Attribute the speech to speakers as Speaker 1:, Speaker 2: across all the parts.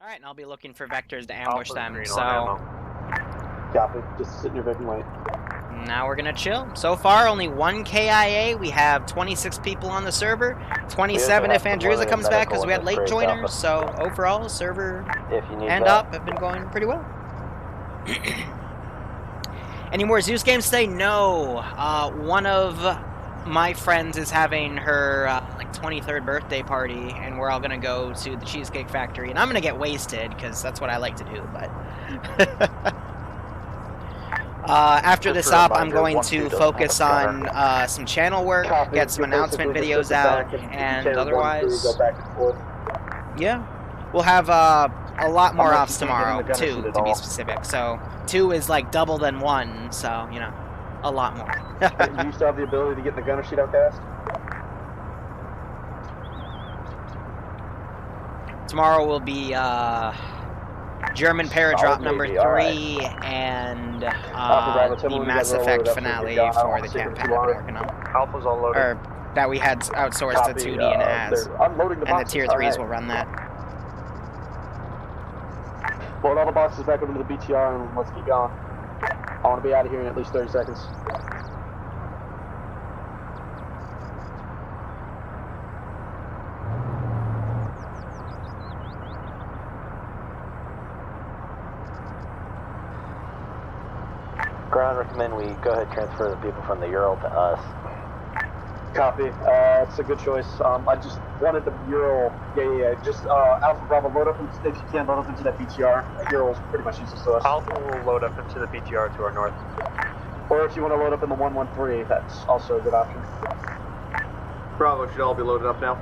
Speaker 1: Alright, and I'll be looking for vectors to ambush them, so...
Speaker 2: Copy. Just sit in your bed and wait.
Speaker 1: Now we're gonna chill. So far, only 1 KIA. We have 26 people on the server. 27 if Andrewza comes back because we had late joiners. So overall, server and up have been going pretty well. Any more Zeus games today? No. One of my friends is having her like 23rd birthday party, and we're all gonna go to the Cheesecake Factory, and I'm gonna get wasted because that's what I like to do. But after this up, I'm going to focus on some channel work, get some announcement videos out, and otherwise, yeah, we'll have a lot more ops tomorrow, 2 to be specific. So 2 is like double than 1, so you know, a lot more.
Speaker 2: Do you still have the ability to get the gunner sheet outcast?
Speaker 1: Tomorrow will be German Paradrop number 3 and the Mass Effect finale for the campaign I've been working on.
Speaker 2: Alpha's all loaded.
Speaker 1: Or that we had outsourced to 2D and AS. And the tier 3s will run that.
Speaker 2: Load all the boxes back over to the BTR and let's get going. I want to be out of here in at least 30 seconds.
Speaker 3: Ground, recommend we go ahead and transfer the people from the Ural to us.
Speaker 2: Copy. It's a good choice. I just wanted the Ural. Yeah. Just Alpha Bravo, load up if you can. Load up into that BTR. Ural's pretty much useless to us.
Speaker 4: Alpha will load up into the BTR to our north.
Speaker 2: Or if you want to load up in the 113, that's also a good option.
Speaker 4: Bravo should all be loaded up now.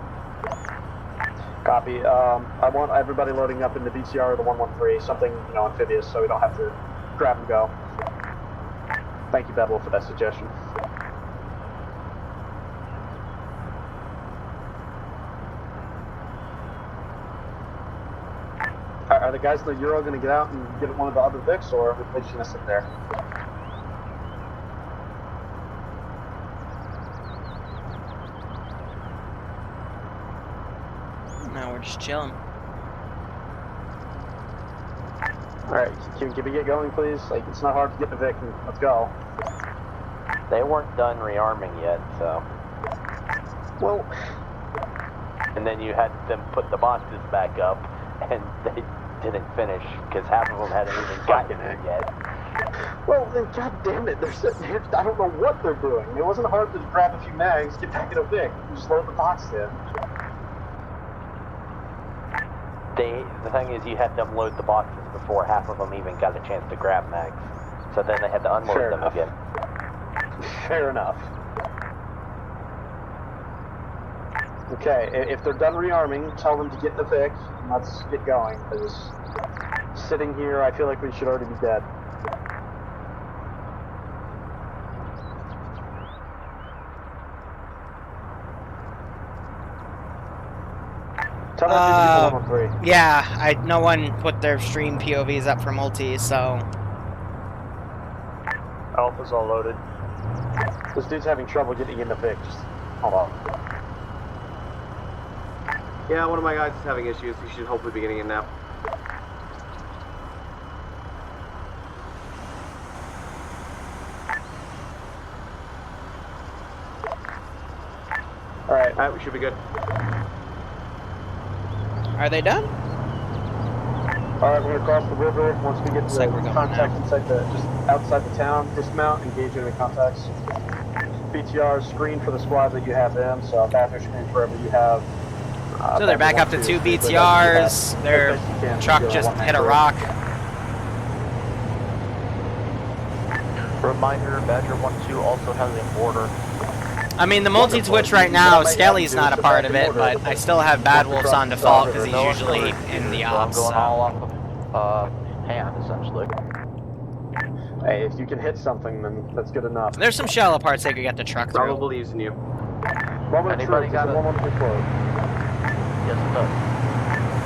Speaker 2: Copy. I want everybody loading up in the BTR or the 113, something amphibious, so we don't have to grab and go. Thank you, Beverly, for that suggestion. Are the guys in the Euro going to get out and get one of the other Vics, or are they just going to sit there?
Speaker 1: No, we're just chilling.
Speaker 2: Alright, can we get going, please? Like, it's not hard to get the Vic, and let's go.
Speaker 3: They weren't done rearming yet, so...
Speaker 2: Well...
Speaker 3: And then you had them put the boxes back up, and they didn't finish, because half of them hadn't even gotten it yet.
Speaker 2: Well, then, god damn it, they're sitting here, I don't know what they're doing. It wasn't hard to grab a few mags, get back in a Vic, and just load the box in.
Speaker 3: The thing is, you had them load the boxes before half of them even got a chance to grab mags. So then they had to unload them again.
Speaker 2: Fair enough. Okay, if they're done rearming, tell them to get the Vic, and let's get going, because sitting here, I feel like we should already be dead.
Speaker 1: Yeah, no one put their stream POVs up for multi, so...
Speaker 4: Alpha's all loaded.
Speaker 2: This dude's having trouble getting in the Vic, just hold on.
Speaker 4: Yeah, one of my guys is having issues. He should hopefully be getting in now. Alright, we should be good.
Speaker 1: Are they done?
Speaker 2: Alright, we're gonna cross the river. Once we get to the contact inside just outside the town, dismount, engage enemy contacts. BTR screen for the squads that you have in, so bathroom screen for wherever you have.
Speaker 1: So they're back up to 2 BTRs. Their truck just hit a rock.
Speaker 3: Reminder, Badger 1-2 also has a mortar.
Speaker 1: I mean, the multi-twitch right now, Skelly's not a part of it, but I still have Bad Wolves on default because he's usually in the ops.
Speaker 3: I'm going all off of hand, essentially.
Speaker 2: Hey, if you can hit something, then that's good enough.
Speaker 1: There's some shallow parts they could get the truck through.
Speaker 4: Bravo believes in you.
Speaker 3: Anybody got a... Yes, it does.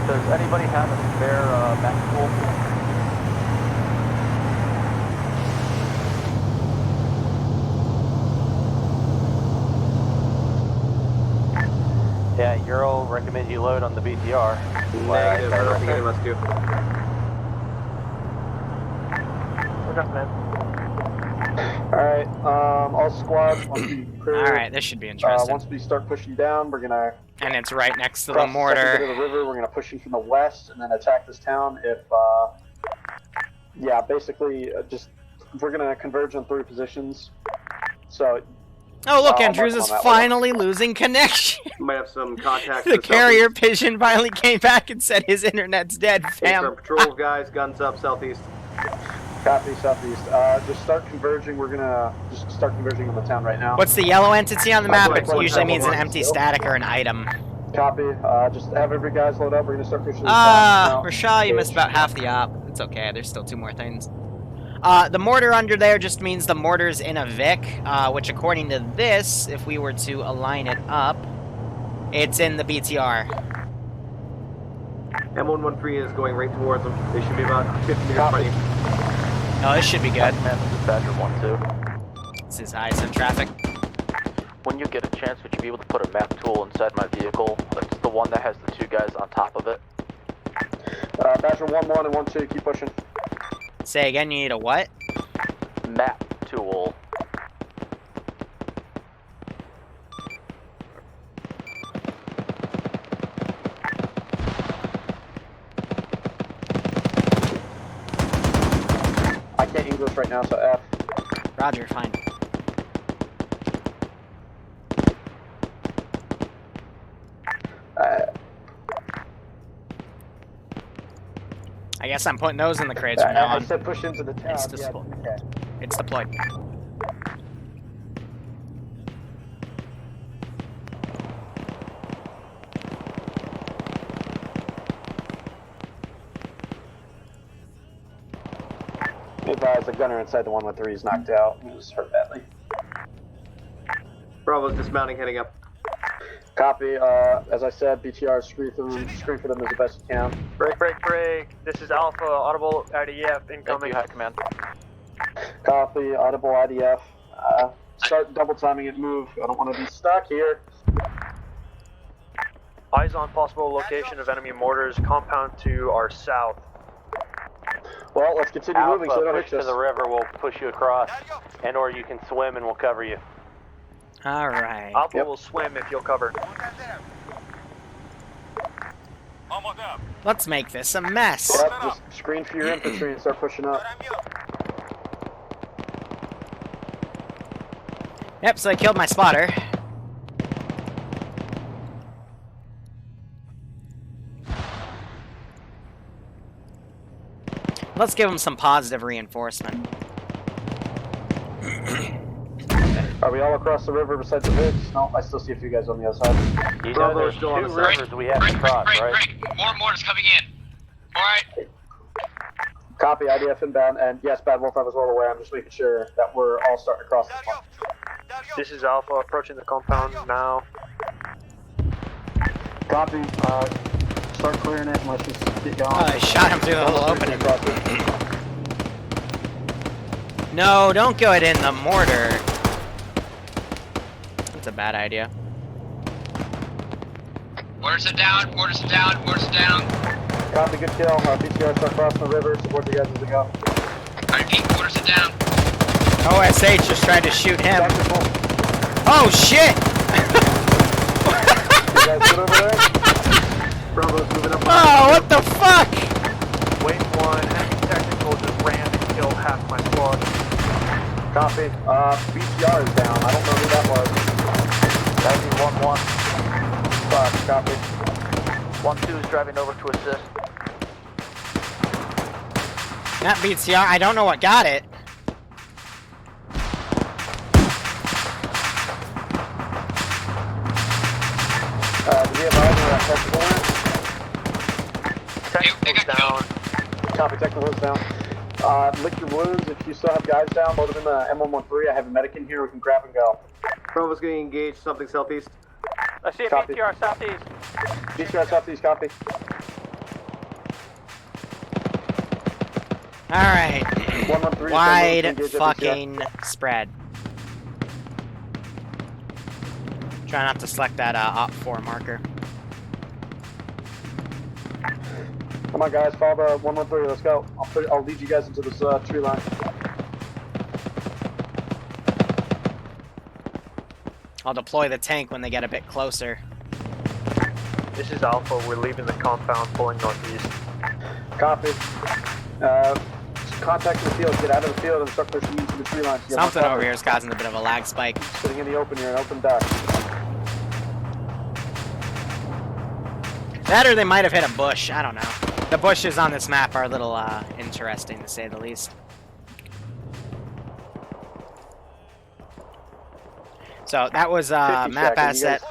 Speaker 3: Does anybody have a spare back tool? Yeah, girl, recommend you load on the BTR.
Speaker 4: Negative, I don't think any of us do.
Speaker 2: We're not, man. Alright, all squads, once we clear,
Speaker 1: Alright, this should be interesting.
Speaker 2: once we start pushing down, we're gonna...
Speaker 1: And it's right next to the
Speaker 2: cross the second
Speaker 1: mortar.
Speaker 2: bit of the river, we're gonna push in from the west and then attack this town if, yeah, basically, we're gonna converge on 3 positions. So...
Speaker 1: Oh, look,
Speaker 2: I'll
Speaker 1: Andrews
Speaker 2: mark
Speaker 1: is
Speaker 2: them on that
Speaker 1: finally losing connection.
Speaker 4: Might have some contacts.
Speaker 1: The carrier pigeon finally came back and said his internet's dead, fam.
Speaker 4: From patrol, guys, guns up, southeast.
Speaker 2: Copy, southeast. Just start converging. We're gonna just start converging on the town right now.
Speaker 1: What's the yellow entity on the map? It
Speaker 2: Right,
Speaker 1: usually means an
Speaker 2: right,
Speaker 1: empty
Speaker 2: right.
Speaker 1: static or an item.
Speaker 2: Copy. Just have every guys load up. We're gonna start pushing this town.
Speaker 1: Rashal, you missed about half the op. It's okay, there's still 2 more things. The mortar under there just means the mortar's in a Vic, which according to this, if we were to align it up, it's in the BTR.
Speaker 4: M113 is going right towards them. They should be about 50 meters in front of you.
Speaker 1: Oh, this should be good.
Speaker 3: Badger 1-2.
Speaker 1: This is high some traffic.
Speaker 3: When you get a chance, would you be able to put a map tool inside my vehicle? It's the one that has the 2 guys on top of it.
Speaker 2: Badger 1-1 and 1-2. Keep pushing.
Speaker 1: Say again, you need a what?
Speaker 3: Map tool.
Speaker 2: I can't English right now, so F.
Speaker 1: Roger, fine. I guess I'm putting those in the crates from now
Speaker 2: I
Speaker 1: on.
Speaker 2: said push into the town.
Speaker 1: It's
Speaker 2: Yeah, okay.
Speaker 1: It's deployed.
Speaker 2: Be advised, the gunner inside the 113 is knocked out. He was hurt badly.
Speaker 4: Bravo's dismounting, heading up.
Speaker 2: Copy. As I said, BTR, screen for them as the best you can.
Speaker 5: Break, break, break. This is Alpha, audible IDF incoming.
Speaker 3: Thank you, High Command.
Speaker 2: Copy. Audible IDF. Start double timing it. Move. I don't want to be stuck here.
Speaker 5: Eyes on possible location of enemy mortars. Compound to our south.
Speaker 2: Well, let's continue moving so they don't
Speaker 3: push
Speaker 2: hit
Speaker 3: to the
Speaker 2: us.
Speaker 3: river, we'll push you across, and or you can swim and we'll cover you.
Speaker 1: Alright.
Speaker 5: Alpha will swim if you'll cover.
Speaker 1: Let's make this a mess.
Speaker 2: Yep, just screen for your infantry and start pushing up.
Speaker 1: Yep, so I killed my spotter. Let's give him some positive reinforcement.
Speaker 2: Are we all across the river besides the Vics? No, I still see a few guys on the other side.
Speaker 3: You know there's 2 rivers we have to cross, right?
Speaker 6: More mortars coming in. Alright.
Speaker 2: Copy, IDF inbound, and yes, Bad Wolf, I was well aware. I'm just making sure that we're all starting to cross this one.
Speaker 5: This is Alpha approaching the compound now.
Speaker 2: Copy, start clearing it and let's just get going.
Speaker 1: I shot him through the whole opening. No, don't go it in the mortar. That's a bad idea.
Speaker 6: Mortars are down, mortars are down, mortars are down.
Speaker 2: Copy, good kill. BTR start crossing the river. Support you guys as we go.
Speaker 6: I repeat, mortars are down.
Speaker 1: OSH just tried to shoot him. Oh shit!
Speaker 2: You guys good over there?
Speaker 4: Bravo's moving up.
Speaker 1: Oh, what the fuck?
Speaker 5: Wave 1, enemy technical just ran and killed half my squad.
Speaker 2: Copy. BTR is down. I don't know who that was.
Speaker 3: That'd be 1-1.
Speaker 2: Copy.
Speaker 3: 1-2 is driving over to assist.
Speaker 1: That BTR, I don't know what got it.
Speaker 2: Do we have eyes on that technical
Speaker 5: Technical's down.
Speaker 2: Copy, technical is down. Lick your wounds. If you still have guys down, load them in the M113. I have a medic in here. We can grab and go.
Speaker 4: Bravo's getting engaged, something southeast.
Speaker 3: I see a
Speaker 2: Copy.
Speaker 3: BTR southeast.
Speaker 2: BTR southeast, copy.
Speaker 1: Alright.
Speaker 2: 113.
Speaker 1: Wide fucking spread. Try not to select that Op 4 marker.
Speaker 2: on, guys, follow the 113. Let's go. I'll lead you guys into this tree line.
Speaker 1: I'll deploy the tank when they get a bit closer.
Speaker 5: This is Alpha. We're leaving the compound, pulling northeast.
Speaker 2: Copy. Contact in the field. Get out of the field and start pushing into the tree line.
Speaker 1: Something over here is causing a bit of a lag spike.
Speaker 2: Sitting in the open here, an open dock.
Speaker 1: That or they might have hit a bush. I don't know. The bushes on this map are a little interesting, to say the least. So that was map asset.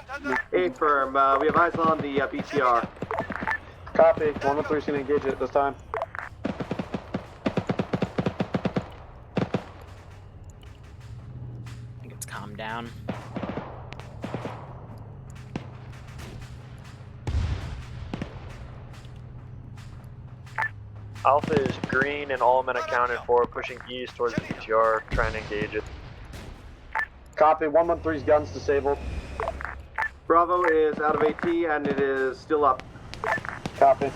Speaker 4: Hey, firm. We have eyes on the BTR.
Speaker 2: Copy. 113 is going to engage it this time.
Speaker 1: I think it's calmed down.
Speaker 5: Alpha is green and all men accounted for, pushing east towards the BTR, trying to engage it.
Speaker 2: Copy. 113's guns disabled.
Speaker 4: Bravo is out of AT and it is still up.
Speaker 2: Copy.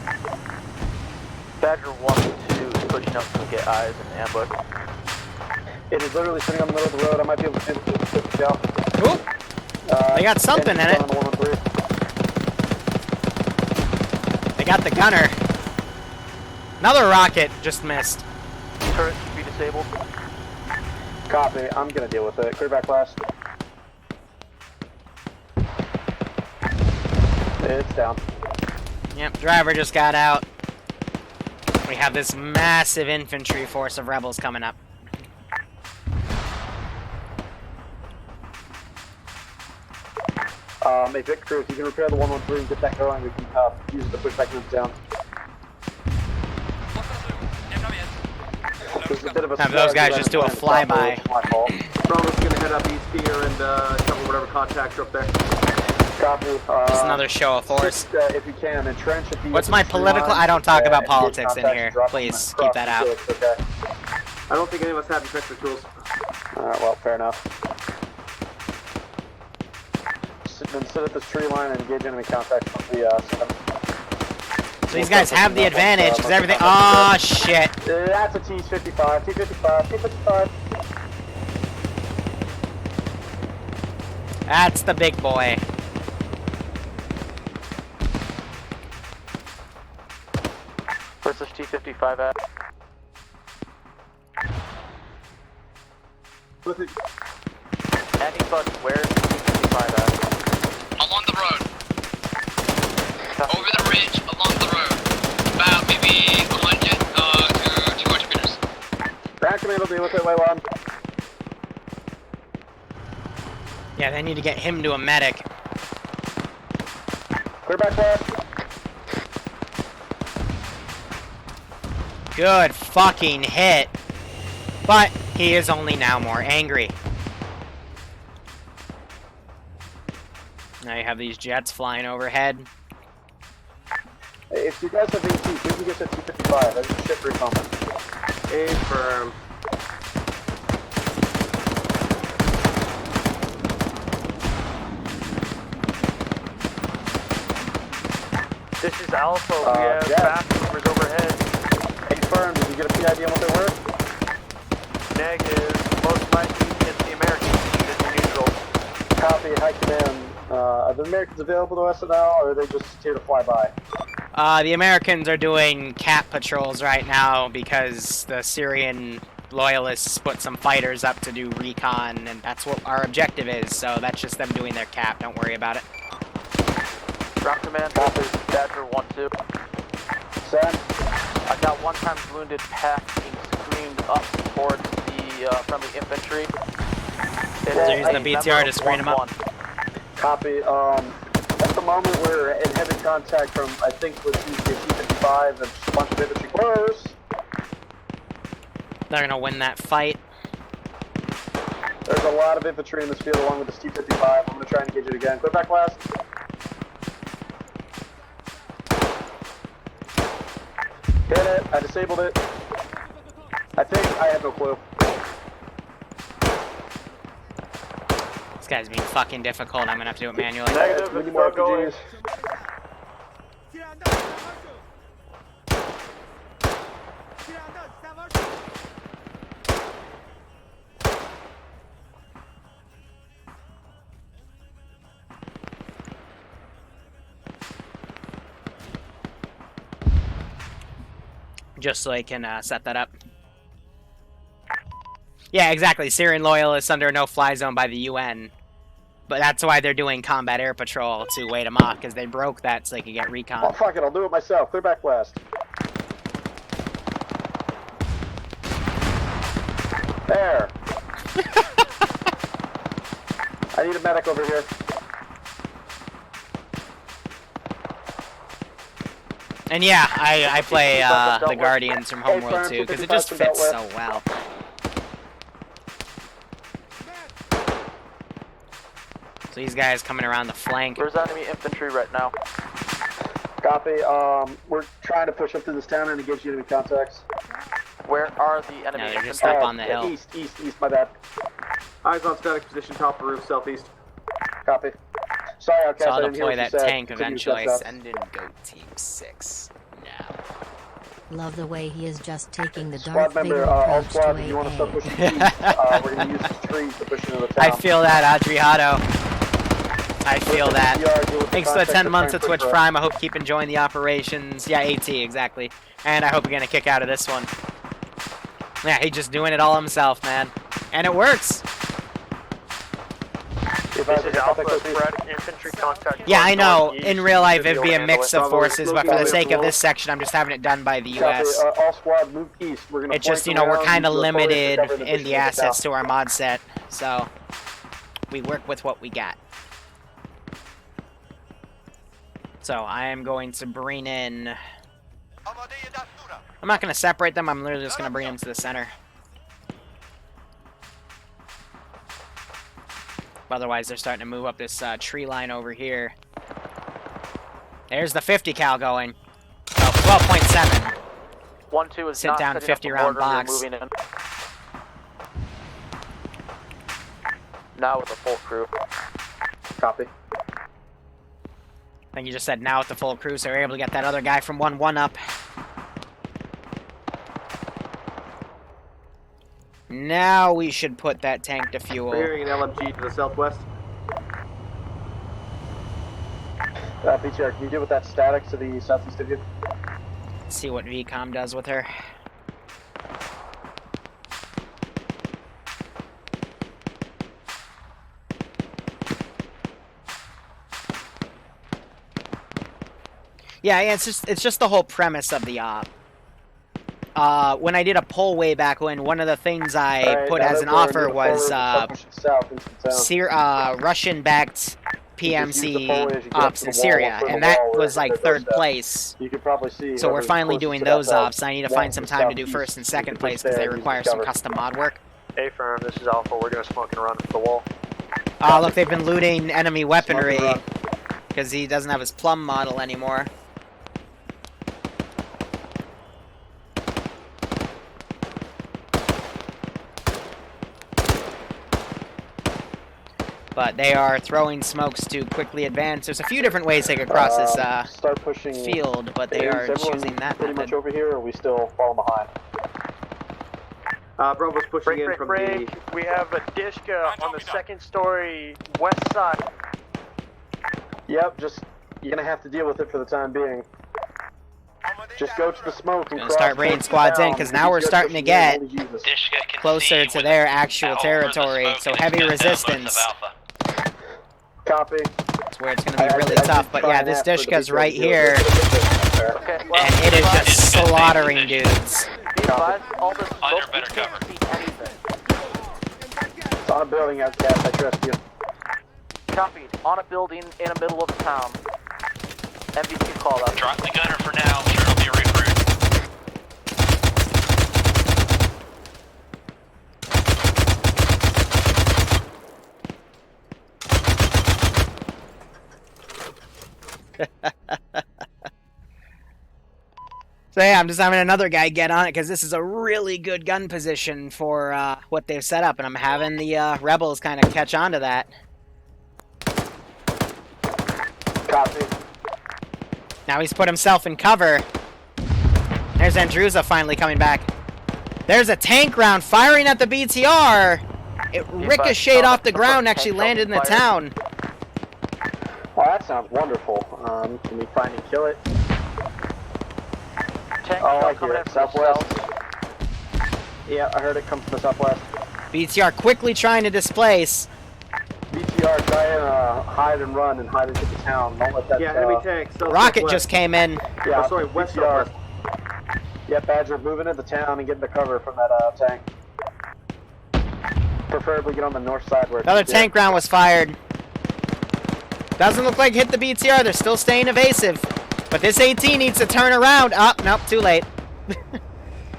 Speaker 3: Badger 1-2 is pushing up to get eyes in ambush.
Speaker 2: It is literally sitting on the middle of the road. I might be able to get the out.
Speaker 1: Ooh! They got something in it. They got the gunner. Another rocket just missed.
Speaker 3: Turret should be disabled.
Speaker 2: Copy. I'm gonna deal with it. Clear back last. It's down.
Speaker 1: Yep, driver just got out. We have this massive infantry force of rebels coming up.
Speaker 2: Hey, Victor, if you can repair the 113 and get that going, we can use it to push back into town.
Speaker 1: Have those guys just do a flyby.
Speaker 4: Bravo's gonna head up east here and cover whatever contacts are up there.
Speaker 2: Copy.
Speaker 1: Just another show of force.
Speaker 2: Just, if you can, entrench at the...
Speaker 1: What's my political? I don't talk about politics in here. Please keep that out.
Speaker 2: Okay.
Speaker 4: I don't think any of us have defector tools.
Speaker 2: Alright, well, fair enough. Then sit at this tree line and engage enemy contact from the 7.
Speaker 1: So these guys have the advantage because everything. Oh shit!
Speaker 2: That's a T-55. T-55. T-55.
Speaker 1: That's the big boy.
Speaker 3: Where's this T-55 at? Anybody, where's the T-55 at?
Speaker 6: Along the road. Over the ridge, along the road. About maybe 100 to 200 meters.
Speaker 2: Ground command will deal with it, Waylon.
Speaker 1: Yeah, they need to get him to a medic.
Speaker 2: Clear back left.
Speaker 1: Good fucking hit. But he is only now more angry. Now you have these jets flying overhead.
Speaker 2: Hey, if you guys have AT, we can get to 255. There's a ship recoming.
Speaker 4: A firm.
Speaker 5: This is Alpha. We have fast movers overhead.
Speaker 2: Confirmed. Did you get a PID on what they were?
Speaker 5: Negative. Most likely it's the Americans. It's neutral.
Speaker 2: Copy. High command. Are the Americans available to us now, or are they just here to fly by?
Speaker 1: The Americans are doing cap patrols right now because the Syrian loyalists put some fighters up to do recon, and that's what our objective is. So that's just them doing their cap. Don't worry about it.
Speaker 3: Ground command, Badger 1-2.
Speaker 2: Send.
Speaker 3: I got one times wounded pack being screened up towards the friendly infantry.
Speaker 1: They're using the BTR to screen them up.
Speaker 2: Copy. At the moment, we're in heavy contact from, I think, with T-55 and just a bunch of infantry close.
Speaker 1: They're gonna win that fight.
Speaker 2: There's a lot of infantry in this field along with this T-55. I'm gonna try and engage it again. Clear back last. Hit it. I disabled it. I think I have no clue.
Speaker 1: This guy's being fucking difficult. I'm gonna have to do it manually.
Speaker 2: Negative. We need more RPGs.
Speaker 1: Just so they can set that up. Yeah, exactly. Syrian loyalists under a no-fly zone by the UN. But that's why they're doing combat air patrol to wait them off, because they broke that so they could get recon.
Speaker 2: Oh, fuck it, I'll do it myself. Clear back west. There. I need a medic over here.
Speaker 1: And yeah, I play the Guardians from Homeworld too, because it just fits so well. So these guys coming around the flank.
Speaker 3: Where's enemy infantry right now?
Speaker 2: Copy. We're trying to push up through this town and engage enemy contacts.
Speaker 3: Where are the enemy?
Speaker 1: No, they're just up on the hill.
Speaker 2: East, my bad.
Speaker 4: Eyes on static position, top of the roof, southeast.
Speaker 2: Copy. Sorry, Outcast,
Speaker 1: So
Speaker 2: I
Speaker 1: I'll
Speaker 2: didn't hear
Speaker 1: deploy
Speaker 2: what you
Speaker 1: that
Speaker 2: said.
Speaker 1: tank
Speaker 2: Continue,
Speaker 1: eventually.
Speaker 2: South.
Speaker 1: Send in Goat Team 6 now.
Speaker 7: Love the way he is just taking the
Speaker 2: Squad
Speaker 7: Darth
Speaker 2: member,
Speaker 7: Vader
Speaker 2: all
Speaker 7: approach
Speaker 2: squad,
Speaker 7: to
Speaker 2: if you want to
Speaker 7: AA.
Speaker 2: start pushing east, we're going to use the trees to push into the town.
Speaker 1: I feel that, Adriano. I feel that. Thanks for the 10 months of Twitch Prime. I hope you keep enjoying the operations. Yeah, AT, exactly. And I hope you're going to kick out of this one. Yeah, he's just doing it all himself, man. And it works.
Speaker 5: This is Alpha, Fred, infantry contact.
Speaker 1: Yeah, I know.
Speaker 5: northeast.
Speaker 1: In real life, it'd be a
Speaker 5: Handle
Speaker 1: mix
Speaker 5: it.
Speaker 1: of forces, but for the sake of this section, I'm just having it done by the US.
Speaker 2: All squad, move east. We're going to
Speaker 1: It's just, you know, we're kind of limited in the assets to our mod set, so we work with what we got. So I am going to bring in... I'm not going to separate them, I'm literally just going to bring them to the center. Otherwise, they're starting to move up this tree line over here. There's the 50 cal going. Oh, 12.7.
Speaker 3: 1-2 is
Speaker 1: Sit
Speaker 3: not
Speaker 1: down
Speaker 3: setting
Speaker 1: 50
Speaker 3: up a
Speaker 1: round
Speaker 3: mortar,
Speaker 1: box.
Speaker 3: moving in. Now with a full crew.
Speaker 2: Copy.
Speaker 1: I think you just said now with the full crew, so we're able to get that other guy from 1-1 up. Now we should put that tank to fuel.
Speaker 4: We're hearing an LMG to the southwest.
Speaker 2: BTR, can you deal with that static to the southeast of you?
Speaker 1: See what VCOM does with her. Yeah, it's just the whole premise of the op. When I did a poll way back when, one of the things I put as an offer was Russian-backed PMC ops in Syria, and that was like third place.
Speaker 2: You could probably see.
Speaker 1: So we're finally doing those ops. I need to find some time to do first and second place because they require some custom mod work.
Speaker 5: Hey, firm, this is Alpha. We're doing smoke and run for the wall.
Speaker 1: Look, they've been looting enemy weaponry because he doesn't have his plum model anymore. But they are throwing smokes to quickly advance. There's a few different ways they could cross this
Speaker 2: start pushing
Speaker 1: field, but they are choosing that
Speaker 2: pretty
Speaker 1: method.
Speaker 2: much over here, or are we still falling behind?
Speaker 4: Bravo's pushing in from
Speaker 5: break. We have a Dishka on the second story west side.
Speaker 2: Yep, just you're gonna have to deal with it for the time being. Just go to the smoke and
Speaker 1: Gonna start bringing squads in because now we're starting to get closer to their actual territory. So heavy resistance.
Speaker 2: Copy.
Speaker 1: That's where it's going to be really tough. But yeah, this Dishka's right here, and it is just slaughtering dudes.
Speaker 6: Under better cover.
Speaker 2: It's on a building, Outcast. I trust you.
Speaker 3: Copied. On a building in the middle of the town. MVQ call out.
Speaker 6: Drop the gunner for now. Sure, it'll be a recruit.
Speaker 1: So yeah, I'm just having another guy get on it because this is a really good gun position for what they've set up, and I'm having the rebels kind of catch on to that.
Speaker 2: Copy.
Speaker 1: Now he's put himself in cover. There's Andruza finally coming back. There's a tank round firing at the BTR. It ricocheted off the ground, actually landed in the town.
Speaker 2: Well, that sounds wonderful. Can we find and kill it?
Speaker 3: tank
Speaker 2: I
Speaker 3: coming
Speaker 2: hear
Speaker 3: in
Speaker 2: it.
Speaker 3: from the
Speaker 2: Southwest.
Speaker 3: south.
Speaker 2: Yeah, I heard it come from the southwest.
Speaker 1: BTR quickly trying to displace.
Speaker 2: BTR, try and hide and run and hide into the town. Don't let that.
Speaker 4: Yeah, enemy tank.
Speaker 1: Rocket just came in.
Speaker 2: Yeah,
Speaker 4: Oh, sorry, west
Speaker 2: BTR.
Speaker 4: southwest.
Speaker 2: Yeah, Badger, moving into town and getting the cover from that tank. Preferably get on the north side where.
Speaker 1: Another tank round was fired. Doesn't look like it hit the BTR. They're still staying evasive. But this AT needs to turn around. Oh, nope, too late.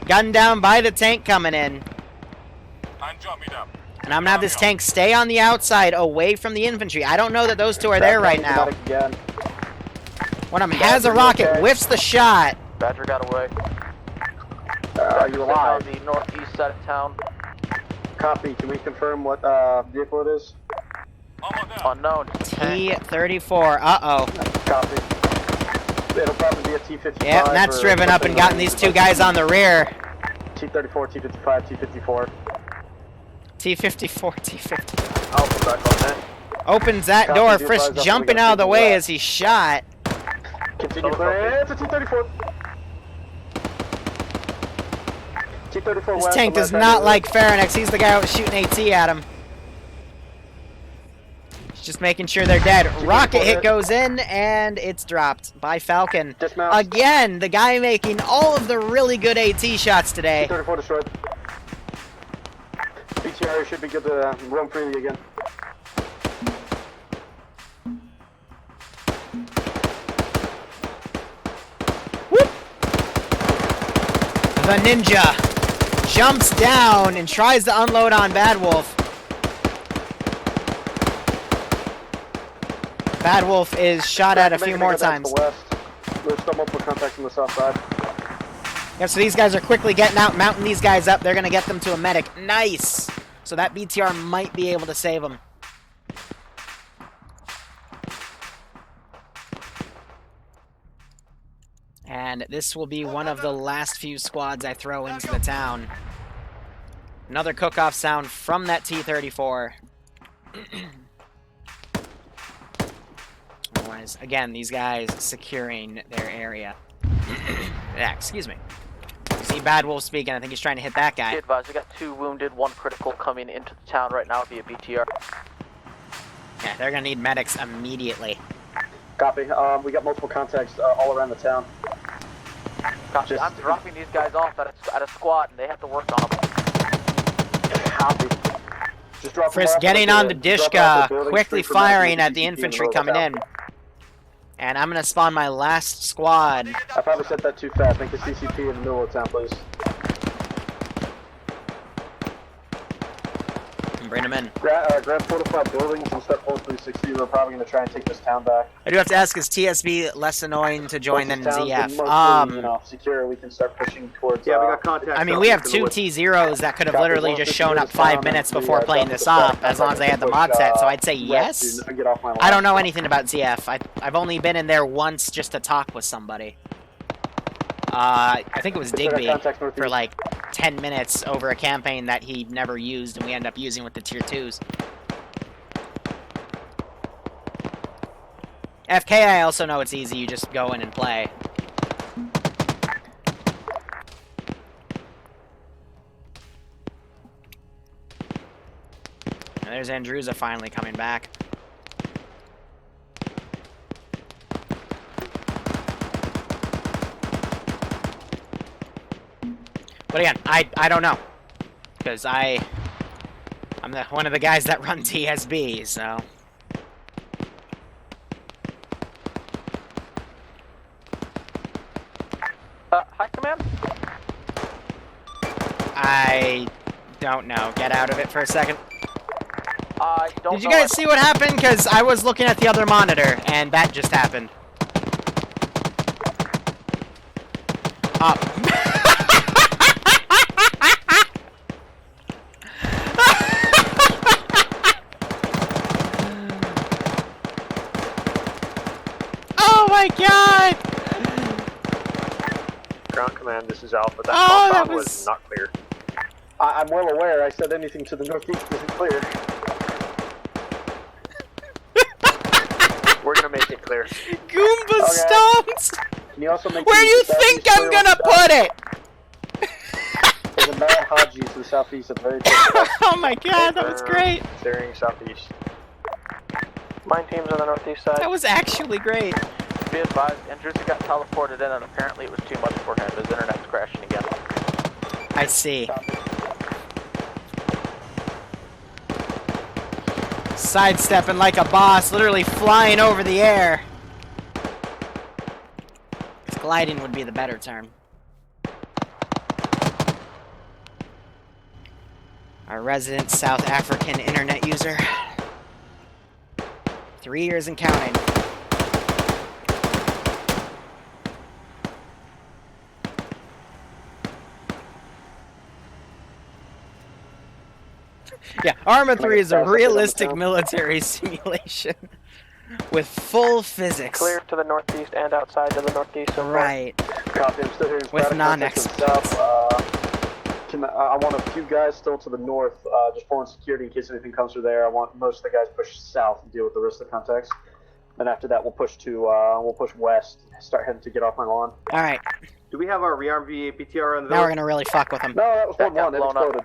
Speaker 1: Gunned down by the tank coming in. And I'm going to have this tank stay on the outside, away from the infantry. I don't know that those two are there right now. One of them has a rocket, whiffs the shot.
Speaker 3: Badger got away.
Speaker 2: Are you alive?
Speaker 3: On the northeast side of town.
Speaker 2: Copy. Can we confirm what vehicle it is?
Speaker 3: Unknown.
Speaker 1: T-34. Uh-oh.
Speaker 2: Copy. It'll probably be a T-55.
Speaker 1: Yeah, and that's driven up and gotten these two guys on the rear.
Speaker 2: T-34, T-55, T-54.
Speaker 1: T-54, T-55.
Speaker 2: Alpha back on that.
Speaker 1: Opens that door. Frisk jumping out of the way as he's shot.
Speaker 2: Continue clear. It's a T-34. T-34
Speaker 1: This
Speaker 2: west.
Speaker 1: tank does not like Pharynix. He's the guy who was shooting AT at him. He's just making sure they're dead. Rocket hit goes in, and it's dropped by Falcon.
Speaker 2: Dismount.
Speaker 1: Again, the guy making all of the really good AT shots today.
Speaker 2: T-34 destroyed. BTR should be good to roam freely again.
Speaker 1: Whoop! The ninja jumps down and tries to unload on Bad Wolf. Bad Wolf is shot at a few more times.
Speaker 2: There's still multiple contacts on the south side.
Speaker 1: Yep, so these guys are quickly getting out, mounting these guys up. They're going to get them to a medic. Nice! So that BTR might be able to save them. And this will be one of the last few squads I throw into the town. Another cook-off sound from that T-34. Otherwise, again, these guys securing their area. Yeah, excuse me. You see Bad Wolf speaking. I think he's trying to hit that guy.
Speaker 3: Be advised, we got 2 wounded, 1 critical coming into the town right now via BTR.
Speaker 1: Yeah, they're gonna need medics immediately.
Speaker 2: Copy. We got multiple contacts all around the town.
Speaker 3: Copy. I'm dropping these guys off at a squad, and they have to work on them.
Speaker 2: Copy. Just drop
Speaker 1: Frisk getting on the Dishka, quickly firing at the infantry coming in. And I'm gonna spawn my last squad.
Speaker 2: I probably said that too fast. Make the CCP in the middle of town, please.
Speaker 1: Bring them in.
Speaker 2: Grab fortified buildings and step hold 360. We're probably going to try and take this town back.
Speaker 1: I do have to ask, is TSB less annoying to join than ZF?
Speaker 2: You know, secure, we can start pushing towards.
Speaker 4: Yeah, we got contact.
Speaker 1: I mean, we have 2 T0s that could have literally just shown up 5 minutes before playing this off, as long as they had the mod set, so I'd say yes. I don't know anything about ZF. I've only been in there once just to talk with somebody. I think it was Digby for like 10 minutes over a campaign that he never used, and we ended up using with the tier 2s. FK, I also know it's easy. You just go in and play. And there's Andrewza finally coming back. But again, I don't know, because I'm one of the guys that run TSB, so.
Speaker 3: Hi, command.
Speaker 1: I don't know. Get out of it for a second.
Speaker 3: I don't.
Speaker 1: Did you guys see what happened? Because I was looking at the other monitor, and that just happened. Oh my god!
Speaker 5: Ground command, this is Alpha. That
Speaker 1: Oh,
Speaker 5: compound
Speaker 1: that
Speaker 5: was not clear.
Speaker 2: I'm well aware. I said anything to the northeast isn't clear.
Speaker 5: We're gonna make it clear.
Speaker 1: Goomba stomps!
Speaker 2: Can you also make
Speaker 1: Where do you think I'm gonna put it?
Speaker 2: There's a Mad Haji to the southeast at the very
Speaker 1: Oh my god, that was great.
Speaker 5: Steering southeast.
Speaker 3: Mine team's on the northeast side.
Speaker 1: That was actually great.
Speaker 3: Be advised, Andrewsy got teleported in and apparently it was too much for him. His internet's crashing again.
Speaker 1: I see. Sidestepping like a boss, literally flying over the air. Gliding would be the better term. Our resident South African internet user. 3 years and counting. Yeah, Arma 3 is a realistic military simulation with full physics.
Speaker 3: Clear to the northeast and outside to the northeast. So
Speaker 1: right.
Speaker 2: Copy, I'm still hearing
Speaker 1: With non-experts.
Speaker 2: I want a few guys still to the north, just pulling security in case anything comes through there. I want most of the guys pushed south and deal with the rest of the contacts. Then after that, we'll push west, start heading to get off my lawn.
Speaker 1: All right.
Speaker 4: Do we have our rearm VAPTR on the
Speaker 1: Now we're gonna really fuck with them.
Speaker 2: No, that was
Speaker 3: That
Speaker 2: 1-1. It
Speaker 3: got blown
Speaker 2: exploded.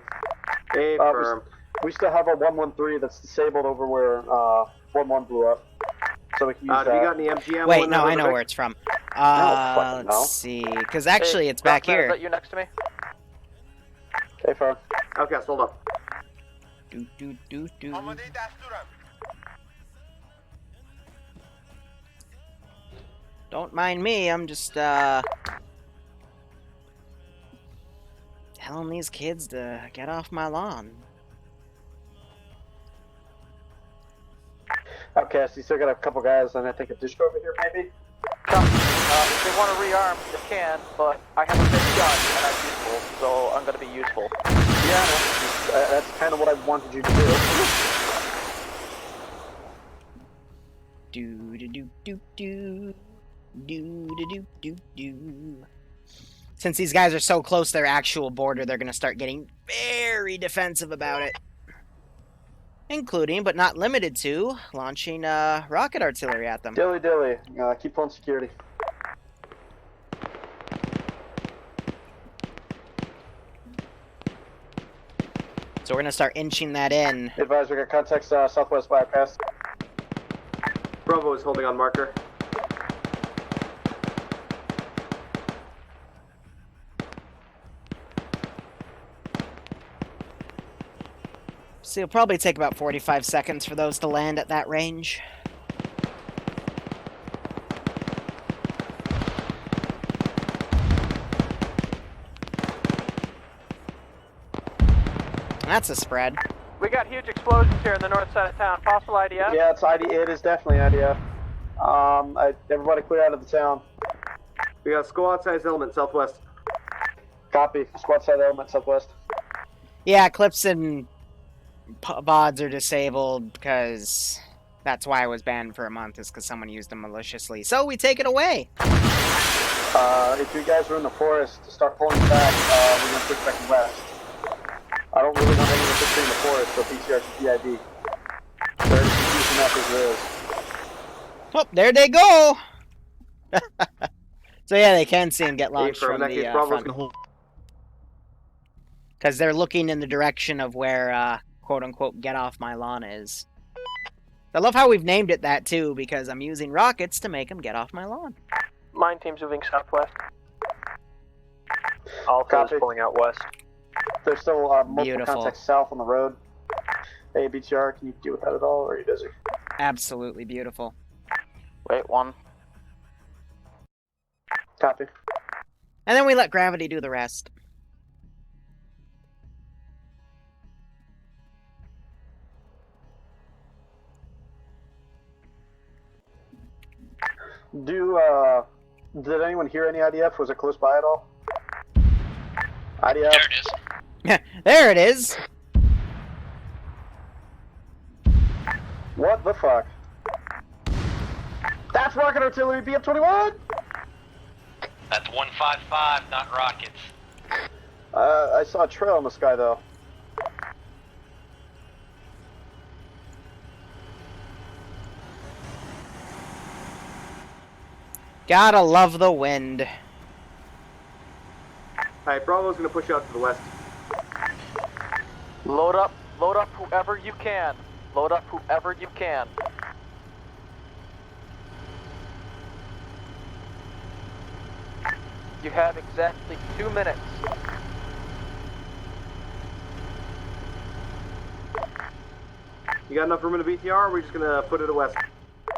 Speaker 4: A firm.
Speaker 2: We still have a 113 that's disabled over where 1-1 blew up. So we can use
Speaker 4: Do we got any MG ammo?
Speaker 1: Wait,
Speaker 4: in
Speaker 1: no,
Speaker 4: there,
Speaker 1: I know
Speaker 4: Rick?
Speaker 1: where it's from.
Speaker 2: fucking
Speaker 1: Let's
Speaker 2: know.
Speaker 1: see. Because actually, it's back
Speaker 3: Rockman, Is
Speaker 1: here.
Speaker 3: that you next to me?
Speaker 2: Okay, fine.
Speaker 4: Okay, hold up.
Speaker 1: Do. Don't mind me, I'm just, telling these kids to get off my lawn.
Speaker 2: Okay, so you still got a couple guys, and I think a disc over here, maybe?
Speaker 3: If they want to rearm, they can, but I have a big gun and I'm useful, so I'm going to be useful.
Speaker 2: Yeah, that's kind of what I wanted you to
Speaker 1: Do. Since these guys are so close to their actual border, they're gonna start getting very defensive about it. Including, but not limited to, launching rocket artillery at them.
Speaker 2: Dilly. Keep pulling security.
Speaker 1: So we're gonna start inching that in.
Speaker 2: Advise, we got contacts southwest bypass.
Speaker 4: Bravo is holding on marker.
Speaker 1: So it'll probably take about 45 seconds for those to land at that range. That's a spread.
Speaker 3: We got huge explosions here in the north side of town. Possible IDF?
Speaker 2: Yeah, it is definitely IDF. Everybody clear out of the town.
Speaker 4: We got squad size element southwest.
Speaker 2: Copy. Squad side element southwest.
Speaker 1: Yeah, clips and VODs are disabled because that's why I was banned for a month, is because someone used them maliciously. So we take it away.
Speaker 2: If you guys are in the forest, start pulling back. We're going to push back west. I don't really want anyone to in the forest, so PTR to PID. They're confused enough as it is.
Speaker 1: Oh, there they go! So yeah, they can see him get launched from the front. Because they're looking in the direction of where, quote-unquote, get off my lawn is. I love how we've named it that, too, because I'm using rockets to make them get off my lawn.
Speaker 3: Mine team's moving southwest.
Speaker 5: Alpha is pulling out west.
Speaker 2: There's still multiple contacts south on the road. Hey, BTR, can you deal with that at all, or are you busy?
Speaker 1: Absolutely beautiful.
Speaker 3: Wait, one.
Speaker 2: Copy.
Speaker 1: And then we let gravity do the rest.
Speaker 2: Did anyone hear any IDF? Was it close by at all? IDF?
Speaker 6: There it is.
Speaker 1: There it is!
Speaker 2: What the fuck? That's rocket artillery, BF-21!
Speaker 6: That's 155, not rockets.
Speaker 2: I saw a trail in the sky, though.
Speaker 1: Gotta love the wind.
Speaker 4: Alright, Bravo's gonna push out to the west.
Speaker 3: Load up whoever you can. Load up whoever you can. You have exactly 2 minutes.
Speaker 4: You got enough room in the BTR, or are we just gonna put it west?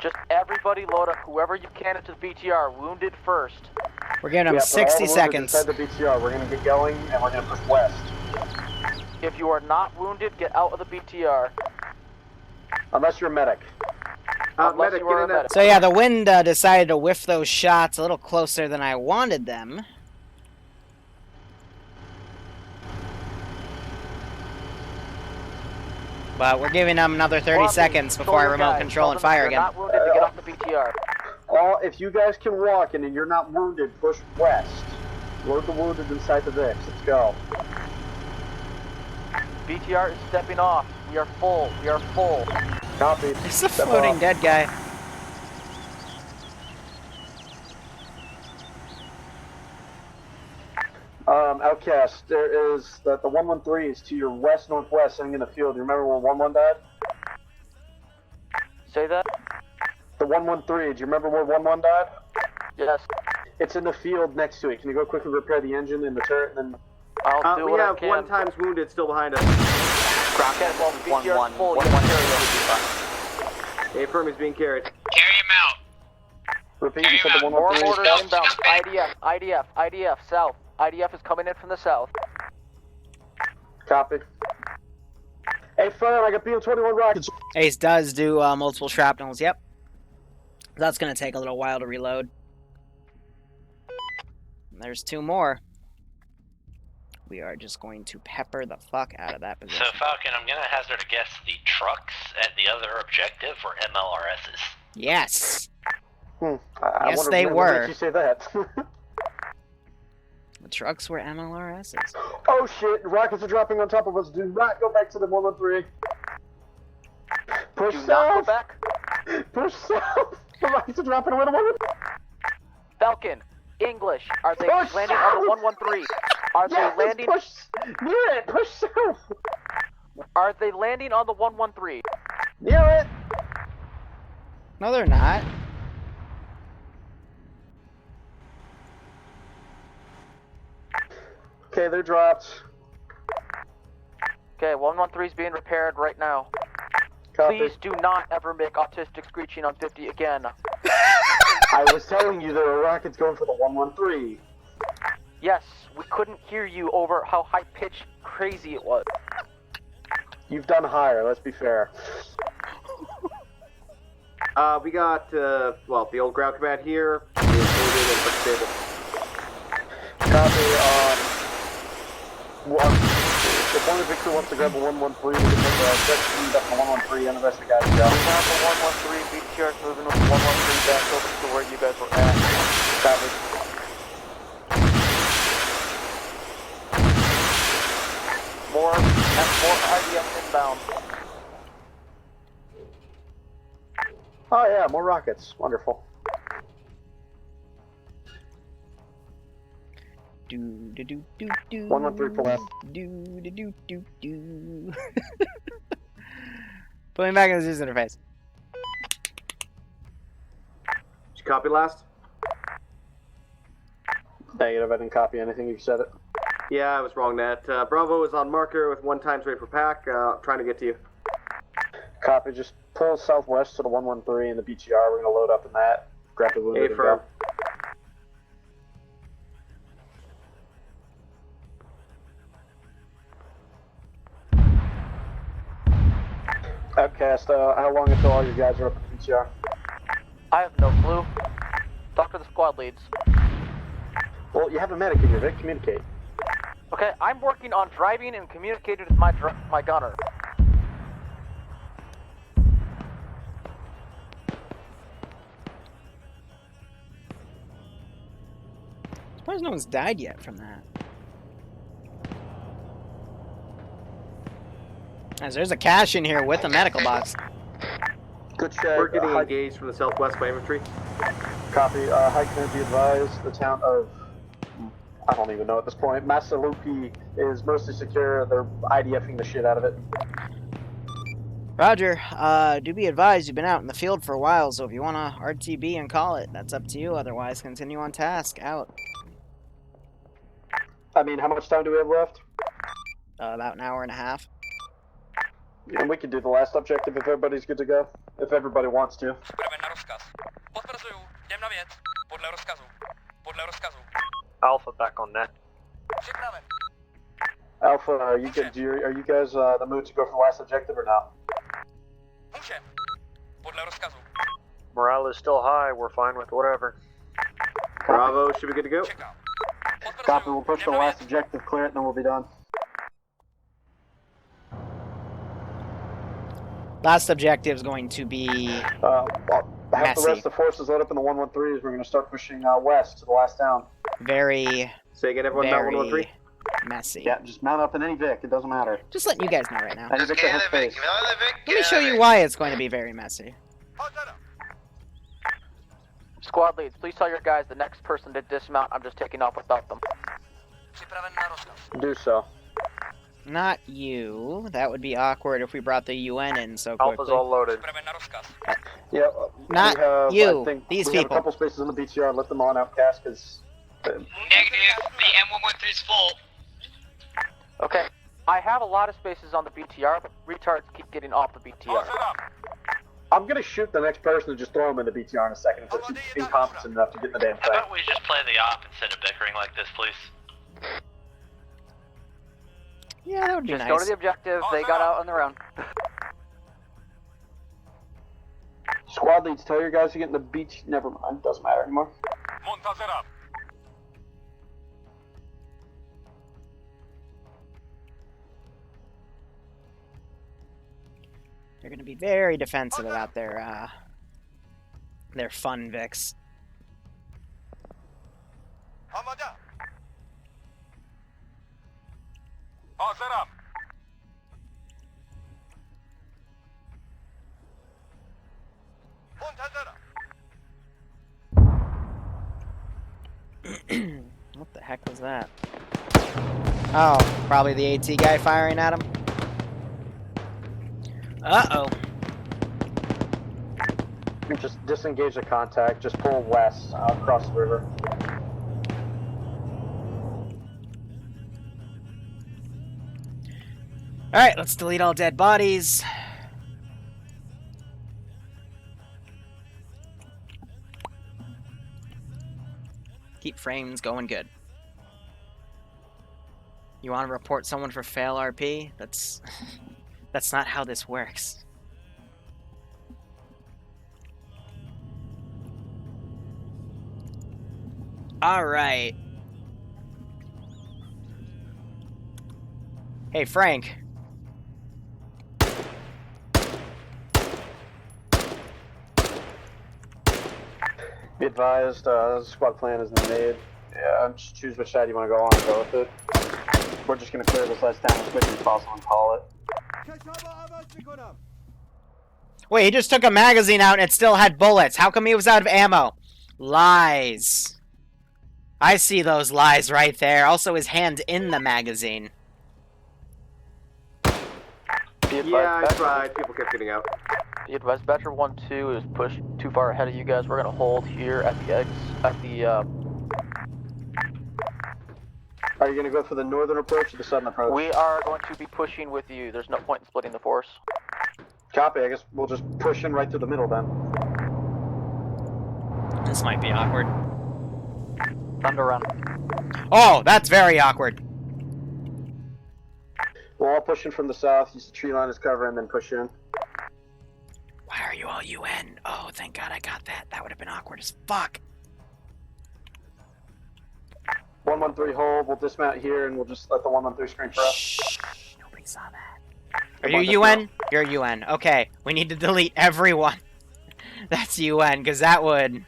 Speaker 3: Just everybody load up whoever you can into the BTR. Wounded first.
Speaker 1: We're giving them 60 seconds.
Speaker 2: Inside the BTR, we're gonna get going and we're gonna push west.
Speaker 3: If you are not wounded, get out of the BTR.
Speaker 2: Unless you're a medic.
Speaker 3: Unless
Speaker 4: Medic,
Speaker 3: you are
Speaker 4: get
Speaker 3: a
Speaker 4: in that.
Speaker 3: medic.
Speaker 1: So yeah, the wind decided to whiff those shots a little closer than I wanted them. But we're giving them another 30 seconds before I remote control and fire again.
Speaker 3: Not wounded to get off the BTR.
Speaker 2: If you guys can walk and you're not wounded, push west. Load the wounded inside the Vix. Let's go.
Speaker 3: BTR is stepping off. We are full. We are full.
Speaker 2: Copy.
Speaker 1: It's a
Speaker 2: Step
Speaker 1: floating
Speaker 2: off.
Speaker 1: dead guy.
Speaker 2: Outcast, there is the 113 is to your west-northwest sitting in the field. You remember where 11 died?
Speaker 3: Say that?
Speaker 2: The 113, do you remember where 11 died?
Speaker 3: Yes.
Speaker 2: It's in the field next to it. Can you go quickly repair the engine and the turret and then...
Speaker 3: I'll do
Speaker 4: We
Speaker 3: what I
Speaker 4: have
Speaker 3: can.
Speaker 4: 1 times wounded still behind us.
Speaker 3: Crockett, well, the BTR is full. You can carry it.
Speaker 4: A firm is being carried.
Speaker 6: Carry him out.
Speaker 2: Repeat, you said the
Speaker 3: More
Speaker 2: 113 is
Speaker 3: orders
Speaker 2: down?
Speaker 3: inbound. IDF, south. IDF is coming in from the south.
Speaker 2: Copy. Hey, firm, I got BM-21 rockets.
Speaker 1: Ace does do multiple shrapnels, yep. That's gonna take a little while to reload. There's 2 more. We are just going to pepper the fuck out of that position.
Speaker 8: So, Falcon, I'm gonna hazard a guess the trucks at the other objective were MLRSs.
Speaker 1: Yes!
Speaker 2: I
Speaker 1: Yes,
Speaker 2: wonder
Speaker 1: they
Speaker 2: what
Speaker 1: were.
Speaker 2: makes you say that.
Speaker 1: The trucks were MLRSs.
Speaker 2: Oh shit, rockets are dropping on top of us. Do not go back to the 113. Push
Speaker 3: Do
Speaker 2: south.
Speaker 3: not go back.
Speaker 2: Push south. The rockets are dropping away the 113.
Speaker 3: Falcon, English. Are they
Speaker 2: Push
Speaker 3: landing
Speaker 2: south.
Speaker 3: on the 113? Are
Speaker 2: Yes,
Speaker 3: they landing?
Speaker 2: push near it. Push south.
Speaker 3: Are they landing on the 113?
Speaker 2: Near it.
Speaker 1: No, they're not.
Speaker 2: Okay, they're dropped.
Speaker 3: Okay, 113 is being repaired right now.
Speaker 2: Copy.
Speaker 3: Please do not ever make autistic screeching on 50 again.
Speaker 2: I was telling you there are rockets going for the 113.
Speaker 3: Yes, we couldn't hear you over how high-pitched crazy it was.
Speaker 2: You've done higher, let's be fair.
Speaker 4: We got, well, the old ground command here. Is moving and pretty stable.
Speaker 2: Copy, if one of Victor wants to grab a 113, we can make a jet speed up the 113 and the rest of the guys go.
Speaker 3: We have the 113, BTR is moving with the 113 back over to where you guys were at.
Speaker 2: Copy.
Speaker 3: More IDF inbound.
Speaker 2: Oh yeah, more rockets. Wonderful.
Speaker 1: Do do do do do.
Speaker 2: 113 pull left.
Speaker 1: Do do do do do. Put me back in the Zeus interface.
Speaker 4: Did you copy last?
Speaker 2: Negative, I didn't copy anything, you said it.
Speaker 4: Yeah, I was wrong, Nat. Bravo is on marker with 1 times rate per pack. Trying to get to you.
Speaker 2: Copy, just pull southwest to the 113 and the BTR, we're gonna load up in that. Grab the wounded and
Speaker 4: firm.
Speaker 2: go. Outcast, how long until all you guys are up at the BTR?
Speaker 3: I have no clue. Talk to the squad leads.
Speaker 2: Well, you have a medic in your Vic, communicate.
Speaker 3: Okay, I'm working on driving and communicating with my gunner.
Speaker 1: I'm surprised no one's died yet from that. As there's a cache in here with a medical box.
Speaker 2: Good Good check.
Speaker 4: We're getting engaged from the southwest by infantry.
Speaker 2: Copy. Hike energy advised. The town of, I don't even know at this point. Masalupi is mostly secure. They're IDFing the shit out of it.
Speaker 1: Roger. Do be advised, you've been out in the field for a while, so if you want to RTB and call it, that's up to you. Otherwise, continue on task. Out.
Speaker 2: I mean, how much time do we have left?
Speaker 1: About an hour and a half.
Speaker 2: And we can do the last objective if everybody's good to go. If everybody wants to.
Speaker 5: Alpha back on net.
Speaker 2: Alpha, are you guys the mood to go for the last objective or not?
Speaker 5: Morale is still high. We're fine with whatever.
Speaker 4: Bravo, should we get to go?
Speaker 2: Copy, we'll push the last objective, clear it, and then we'll be done.
Speaker 1: Last objective is going to be
Speaker 2: Have the rest of the forces load up in the 113s. We're going to start pushing west to the last town.
Speaker 1: very,
Speaker 4: Say again, everyone, mount
Speaker 1: very
Speaker 4: 113.
Speaker 1: messy.
Speaker 2: Yeah, just mount up in any Vic. It doesn't matter.
Speaker 1: Just letting you guys know right now.
Speaker 2: Any Vic that has space.
Speaker 1: Let me show you why it's going to be very messy.
Speaker 3: Squad leads, please tell your guys the next person to dismount. I'm just taking off without them.
Speaker 2: Do so.
Speaker 1: Not you. That would be awkward if we brought the UN in so quickly.
Speaker 5: Alpha's all loaded.
Speaker 2: Yeah,
Speaker 1: Not
Speaker 2: we have,
Speaker 1: you.
Speaker 2: I think
Speaker 1: These
Speaker 2: we
Speaker 1: people.
Speaker 2: have a couple spaces in the BTR. Let them on outcast because.
Speaker 6: Negative. The M113 is full.
Speaker 3: Okay. I have a lot of spaces on the BTR, but retards keep getting off the BTR.
Speaker 2: I'm gonna shoot the next person and just throw him in the BTR in a second if they're incompetent enough to get in the damn
Speaker 8: How
Speaker 2: thing.
Speaker 8: about we just play the op instead of bickering like this, please?
Speaker 1: Yeah, that would be
Speaker 3: Just
Speaker 1: nice.
Speaker 3: go to the objective. They got out on their own.
Speaker 2: Squad leads, tell your guys to get in the beach. Never mind, doesn't matter anymore.
Speaker 1: They're going to be very defensive about their fun Vics. What the heck was that? Oh, probably the AT guy firing at him. Uh-oh.
Speaker 2: Just disengage the contact, just pull west across the river.
Speaker 1: Alright, let's delete all dead bodies. Keep frames going good. You want to report someone for fail RP? That's not how this works. Alright. Hey, Frank.
Speaker 2: Be advised, squad plan is made. Yeah, just choose which side you want to go on and go with it. We're just going to clear this last town as quickly as possible and call it.
Speaker 1: Wait, he just took a magazine out and it still had bullets. How come he was out of ammo? Lies. I see those lies right there. Also, his hand in the magazine.
Speaker 4: Yeah, I tried. People kept getting out.
Speaker 3: The advised Badger 1-2 is pushed too far ahead of you guys. We're gonna hold here at the
Speaker 2: Are you going to go for the northern approach or the southern approach?
Speaker 3: We are going to be pushing with you. There's no point in splitting the force.
Speaker 2: Copy, I guess we'll just push in right through the middle then.
Speaker 1: This might be awkward.
Speaker 3: Thunder run.
Speaker 1: Oh, that's very awkward.
Speaker 2: We'll all push in from the south, use the tree line as cover, and then push in.
Speaker 1: Why are you all UN? Oh, thank God I got that. That would have been awkward as fuck.
Speaker 2: 113 hold, we'll dismount here and we'll just let the 113 screen for us.
Speaker 1: Shh, nobody saw that. Are you UN? You're UN. Okay, we need to delete everyone. That's UN, because that would...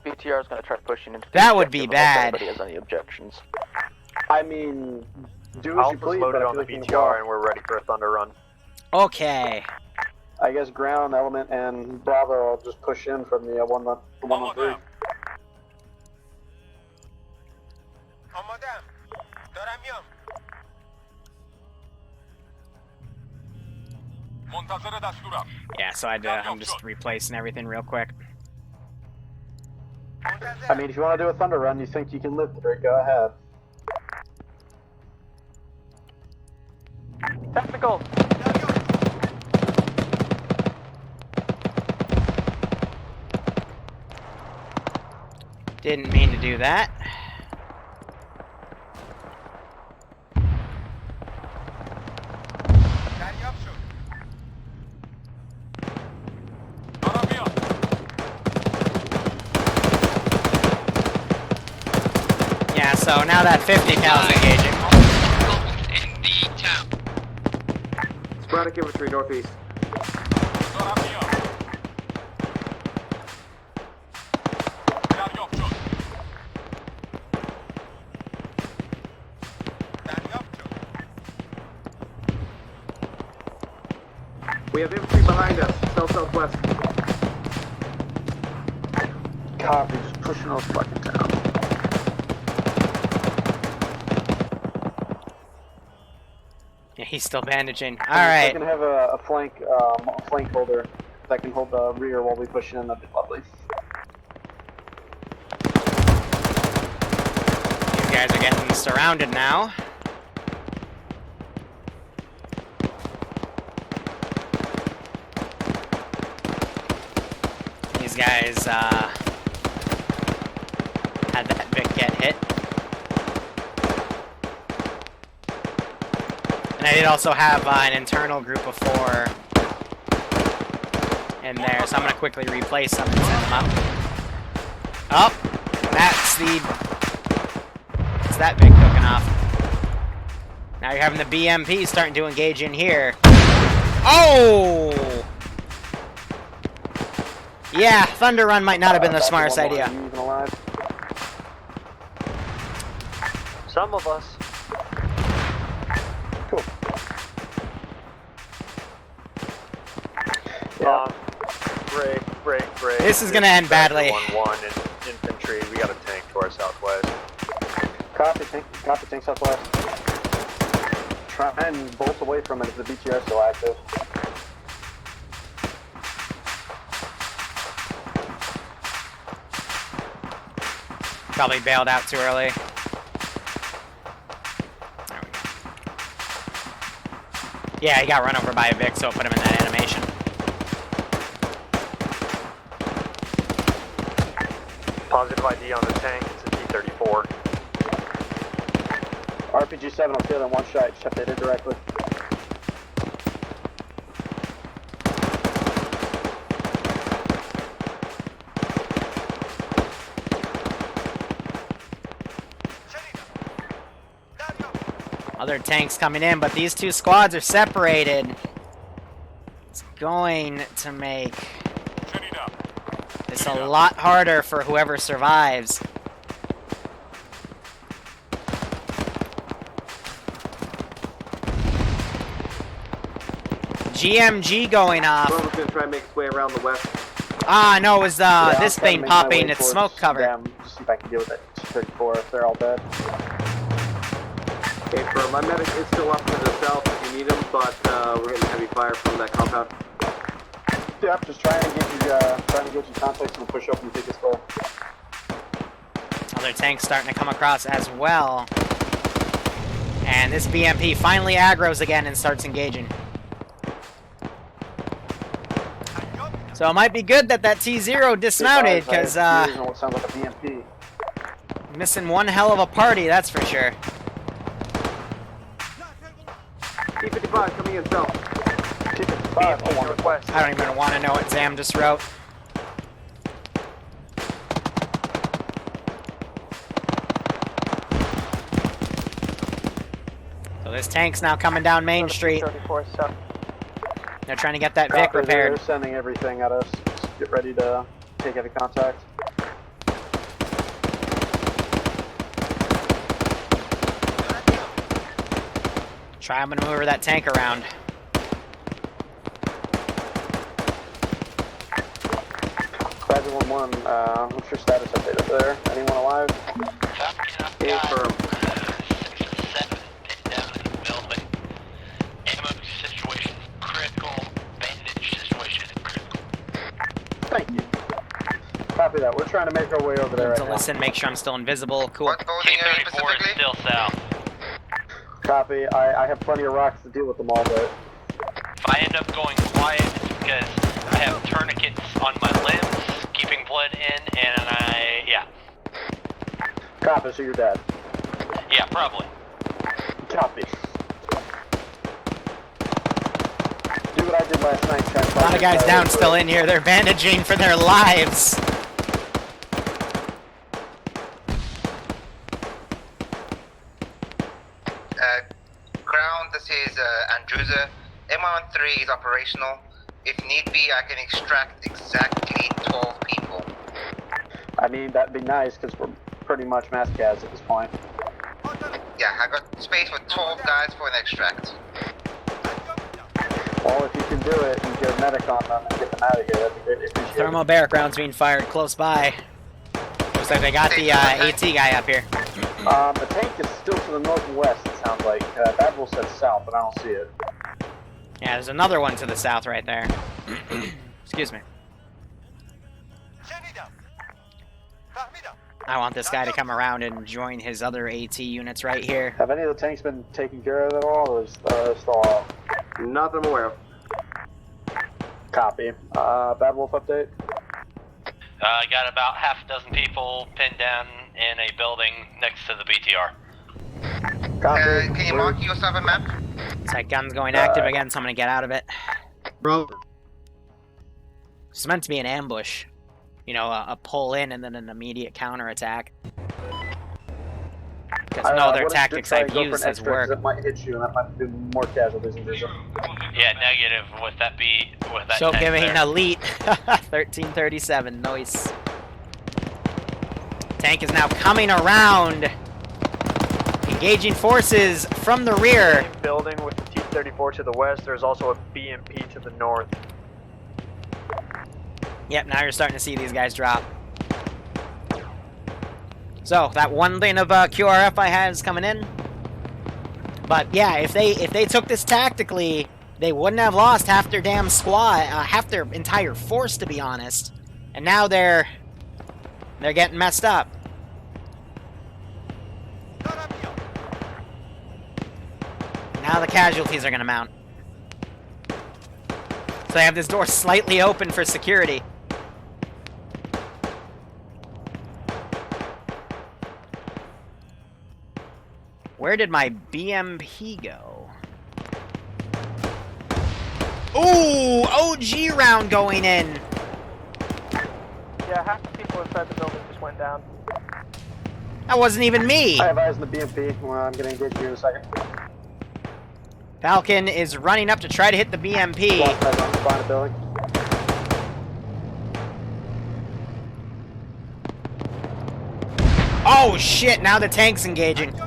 Speaker 3: BTR is going to try pushing into the
Speaker 1: That would be
Speaker 3: objective unless
Speaker 1: bad.
Speaker 3: anybody has any objections.
Speaker 2: I mean, do as you
Speaker 5: Alpha's
Speaker 2: please, but
Speaker 5: loaded
Speaker 2: I
Speaker 5: on
Speaker 2: feel
Speaker 5: the
Speaker 2: like you can
Speaker 5: BTR and we're ready for a thunder run.
Speaker 1: Okay.
Speaker 2: I guess ground element and Bravo will just push in from the 113.
Speaker 1: Yeah, so I'm just replacing everything real quick.
Speaker 2: I mean, if you want to do a thunder run, you think you can live through it, go ahead.
Speaker 3: Technical.
Speaker 1: Didn't mean to do that. Yeah, so now that 50 cal's engaging.
Speaker 6: In the town.
Speaker 4: Sporadic infantry northeast. We have infantry behind us, south-southwest.
Speaker 2: Copy, just pushing those fucking down.
Speaker 1: Yeah, he's still bandaging.
Speaker 2: I
Speaker 1: Alright.
Speaker 2: can have a flank holder that can hold the rear while we push in, that'd be lovely.
Speaker 1: You guys are getting surrounded now. These guys had that Vic get hit. And I did also have an internal group of 4 in there, so I'm going to quickly replace them and send them up. Oh, that's that Vic cooking off. Now you're having the BMP starting to engage in here. Oh! Yeah, Thunder Run might not have been the smartest idea.
Speaker 5: Some of us.
Speaker 2: Cool. Yeah.
Speaker 5: Break.
Speaker 1: This is gonna end badly.
Speaker 5: 1-1 in infantry. We got a tank to our southwest.
Speaker 2: Copy tank southwest. Try and bolt away from it if the BTR is still active.
Speaker 1: Probably bailed out too early. There we go. Yeah, he got run over by a Vic, so it put him in that animation.
Speaker 5: Positive ID on the tank. It's a T-34.
Speaker 2: RPG-7 will kill in one shot, just have to hit it directly.
Speaker 1: Other tanks coming in, but these two squads are separated. It's going to make this a lot harder for whoever survives. GMG going off.
Speaker 4: Rover's gonna try and make its way around the west.
Speaker 1: Ah, no, it was
Speaker 2: Yeah,
Speaker 1: this
Speaker 2: I'm trying
Speaker 1: thing
Speaker 2: to make my
Speaker 1: popping
Speaker 2: way
Speaker 1: its
Speaker 2: towards
Speaker 1: smoke cover.
Speaker 2: them, just see if I can deal with it. 34 if they're all dead.
Speaker 4: Okay, for my medic is still up to the south if you need him, but we're getting heavy fire from that compound.
Speaker 2: Yep, just trying to get you context and push up and take this goal.
Speaker 1: Other tanks starting to come across as well. And this BMP finally aggroes again and starts engaging. So it might be good that T0 dismounted, because
Speaker 2: sounds like a BMP.
Speaker 1: missing one hell of a party, that's for sure.
Speaker 4: T-55 coming in south.
Speaker 2: T-55,
Speaker 5: Request.
Speaker 1: I don't even want to know what Zam just wrote. So this tank's now coming down Main Street.
Speaker 3: 34 south.
Speaker 1: They're trying to get that Vic repaired.
Speaker 2: They're sending everything at us. Just get ready to take heavy contact.
Speaker 1: Try to maneuver that tank around.
Speaker 2: 911, what's your status update up there? Anyone alive?
Speaker 8: Confirm. 6-7 pinned down in the building. Ammo situation critical. Bandage situation critical.
Speaker 2: Thank you. Copy that. We're trying to make our way over there right
Speaker 1: So
Speaker 2: now.
Speaker 1: listen, make sure I'm still invisible. Cool.
Speaker 8: K-34 is still south.
Speaker 2: Copy. I have plenty of rocks to deal with them all, but...
Speaker 8: If I end up going quiet, it's because I have tourniquets on my limbs, keeping blood in, and yeah.
Speaker 2: Copy, so you're dead.
Speaker 8: Yeah, probably.
Speaker 2: Copy. Do what I did last night, try to
Speaker 1: A lot of guys down still in here. They're bandaging for their lives.
Speaker 9: Ground, this is Andruza. M13 is operational. If need be, I can extract exactly 12 people.
Speaker 2: I mean, that'd be nice, because we're pretty much mass gas at this point.
Speaker 9: Yeah, I got space for 12 guys for an extract.
Speaker 2: Well, if you can do it and get a medic on them and get them out of here, that'd be greatly appreciated.
Speaker 1: Thermal barrack rounds being fired close by. Looks like they got the AT guy up here.
Speaker 2: The tank is still to the northwest, it sounds like. That will said south, but I don't see it.
Speaker 1: Yeah, there's another one to the south right there. Excuse me. I want this guy to come around and join his other AT units right here.
Speaker 2: Have any of the tanks been taken care of at all, or is still out?
Speaker 4: Not that I'm aware of.
Speaker 2: Copy. Bad Wolf update?
Speaker 8: I got about half a dozen people pinned down in a building next to the BTR.
Speaker 2: Copy.
Speaker 9: Can you mark yourself a map?
Speaker 1: It's like gun's going active again, so I'm gonna get out of it.
Speaker 4: Bro.
Speaker 1: It's meant to be an ambush. You know, a pull in and then an immediate counterattack. Because no other tactics I've used has worked.
Speaker 2: It might hit you, and that might do more casualties in vision.
Speaker 8: Yeah, negative. With that
Speaker 1: So
Speaker 8: tank
Speaker 1: giving
Speaker 8: there.
Speaker 1: elite 1337, nice. Tank is now coming around, engaging forces from the rear.
Speaker 5: Same building with the T-34 to the west. There's also a BMP to the north.
Speaker 1: Yep, now you're starting to see these guys drop. So that one lane of QRF I had is coming in. But yeah, if they took this tactically, they wouldn't have lost half their damn squad, half their entire force, to be honest. And now they're getting messed up. Now the casualties are gonna mount. So they have this door slightly open for security. Where did my BMP go? Ooh, OG round going in.
Speaker 5: Yeah, half the people inside the building just went down.
Speaker 1: That wasn't even me.
Speaker 2: I have eyes on the BMP. Well, I'm going to engage you in a second.
Speaker 1: Falcon is running up to try to hit the BMP.
Speaker 2: Lost eyes on behind the building.
Speaker 1: Oh shit, now the tank's engaging.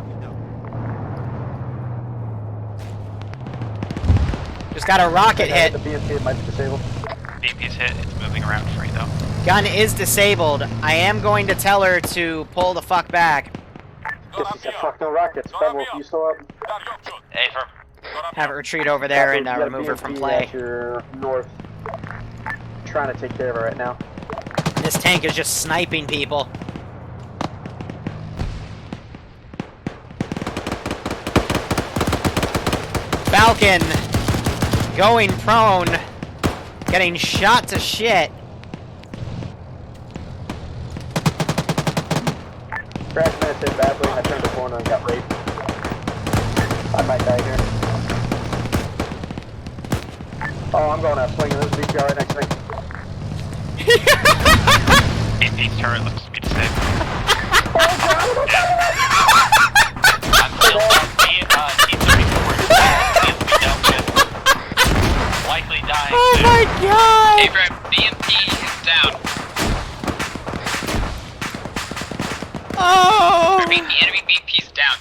Speaker 1: Just got a rocket hit.
Speaker 2: The BMP might be disabled.
Speaker 8: BMP's hit. It's moving around free though.
Speaker 1: Gun is disabled. I am going to tell her to pull the fuck back.
Speaker 2: Fuck no rockets. Bad Wolf, you still up?
Speaker 8: Hey, firm.
Speaker 1: Have it retreat over there and remove her from play.
Speaker 2: At your north. Trying to take care of her right now.
Speaker 1: This tank is just sniping people. Falcon going prone, getting shot to shit.
Speaker 2: Crash man hit badly. I turned the corner and got raped. I might die here. Oh, I'm going to fling this VCR right next to me.
Speaker 8: BMP's turret looks to be disabled. I'm still likely dying.
Speaker 1: Oh my god!
Speaker 6: Hey, Brad, BMP is down.
Speaker 1: Oh!
Speaker 6: The enemy BMP is down.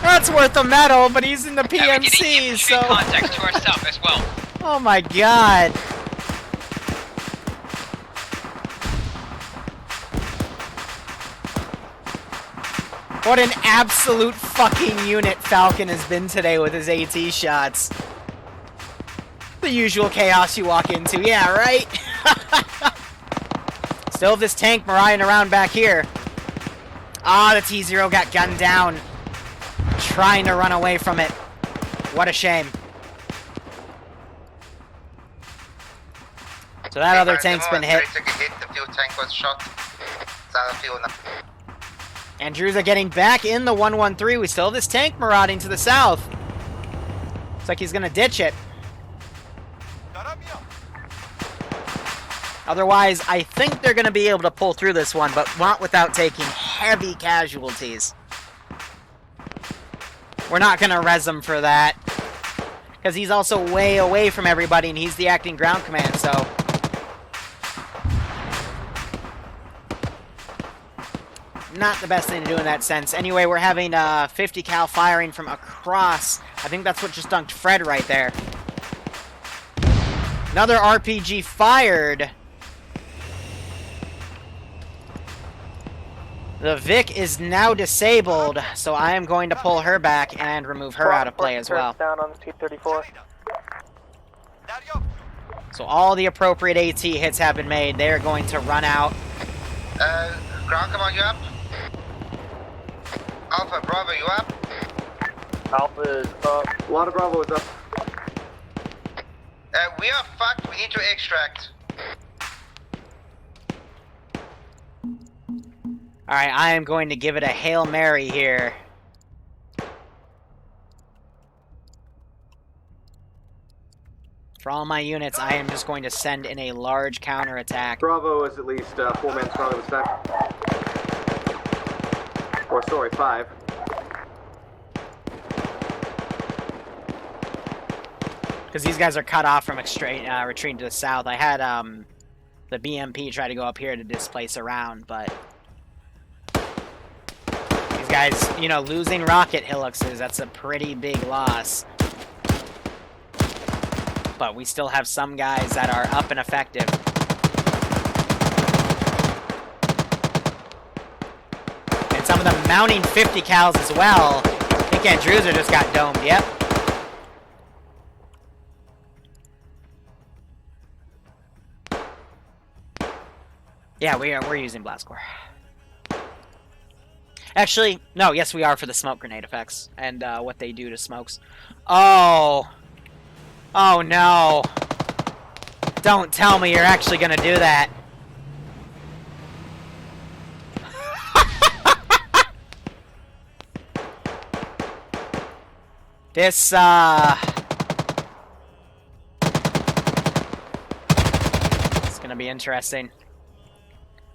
Speaker 1: That's worth a medal, but he's in the
Speaker 6: We're getting
Speaker 1: PMC,
Speaker 6: infantry
Speaker 1: so...
Speaker 6: contacts to our south as well.
Speaker 1: Oh my god. What an absolute fucking unit Falcon has been today with his AT shots. The usual chaos you walk into, yeah, right? Still have this tank marooned around back here. Ah, the T-0 got gunned down. Trying to run away from it. What a shame. So that other tank's been hit.
Speaker 9: Took a hit, the fuel tank was shot. It's out of fuel now.
Speaker 1: Andrews are getting back in the 113. We still have this tank marauding to the south. Looks like he's gonna ditch it. Otherwise, I think they're gonna be able to pull through this one, but not without taking heavy casualties. We're not gonna res him for that. Because he's also way away from everybody, and he's the acting ground command, so... not the best thing to do in that sense. Anyway, we're having 50 cal firing from across. I think that's what just dunked Fred right there. Another RPG fired. The Vic is now disabled, so I am going to pull her back and remove her out of play as well.
Speaker 3: Down on the T-34.
Speaker 1: So all the appropriate AT hits have been made. They are going to run out.
Speaker 9: Ground command, you up? Alpha, Bravo, you up?
Speaker 3: Alpha is up.
Speaker 4: A lot of Bravo is up.
Speaker 9: We are fucked, we need to extract.
Speaker 1: Alright, I am going to give it a Hail Mary here. For all my units, I am just going to send in a large counterattack.
Speaker 4: Bravo is at least 4 men strong with stack. Or sorry, 5.
Speaker 1: Because these guys are cut off from retreating to the south. I had the BMP try to go up here to displace around, but... these guys, you know, losing rocket hillixes, that's a pretty big loss. But we still have some guys that are up and effective. And some of them mounting 50 cals as well. I think Andrewser just got domed, yep. Yeah, we're using blast core. Actually, no, yes we are for the smoke grenade effects and what they do to smokes. Oh. Oh no. Don't tell me you're actually gonna do that. This, it's gonna be interesting.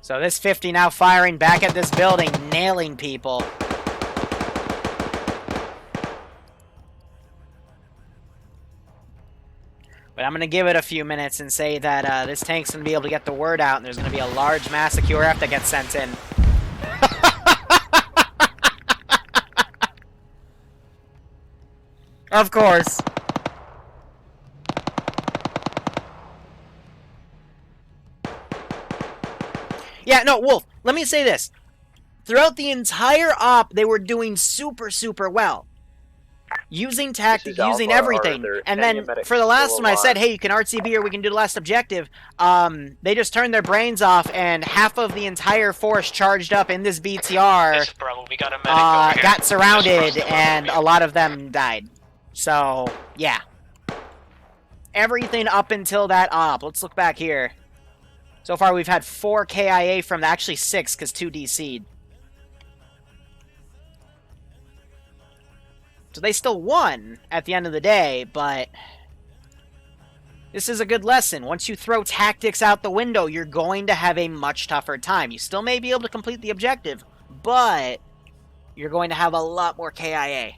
Speaker 1: So this 50 now firing back at this building, nailing people. But I'm going to give it a few minutes and say that this tank's going to be able to get the word out, and there's going to be a large mass of QRF that gets sent in. Of course. Yeah, no, Wolf, let me say this. Throughout the entire op, they were doing super, super well. Using tactic, using everything. And then for the last one I said, hey, you can RCB or we can do the last objective. They just turned their brains off and half of the entire force charged up in this BTR got surrounded and a lot of them died. So, yeah. Everything up until that op. Let's look back here. So far we've had 4 KIA from, actually 6 because 2 DC'd. So they still won at the end of the day, but this is a good lesson. Once you throw tactics out the window, you're going to have a much tougher time. You still may be able to complete the objective, but you're going to have a lot more KIA.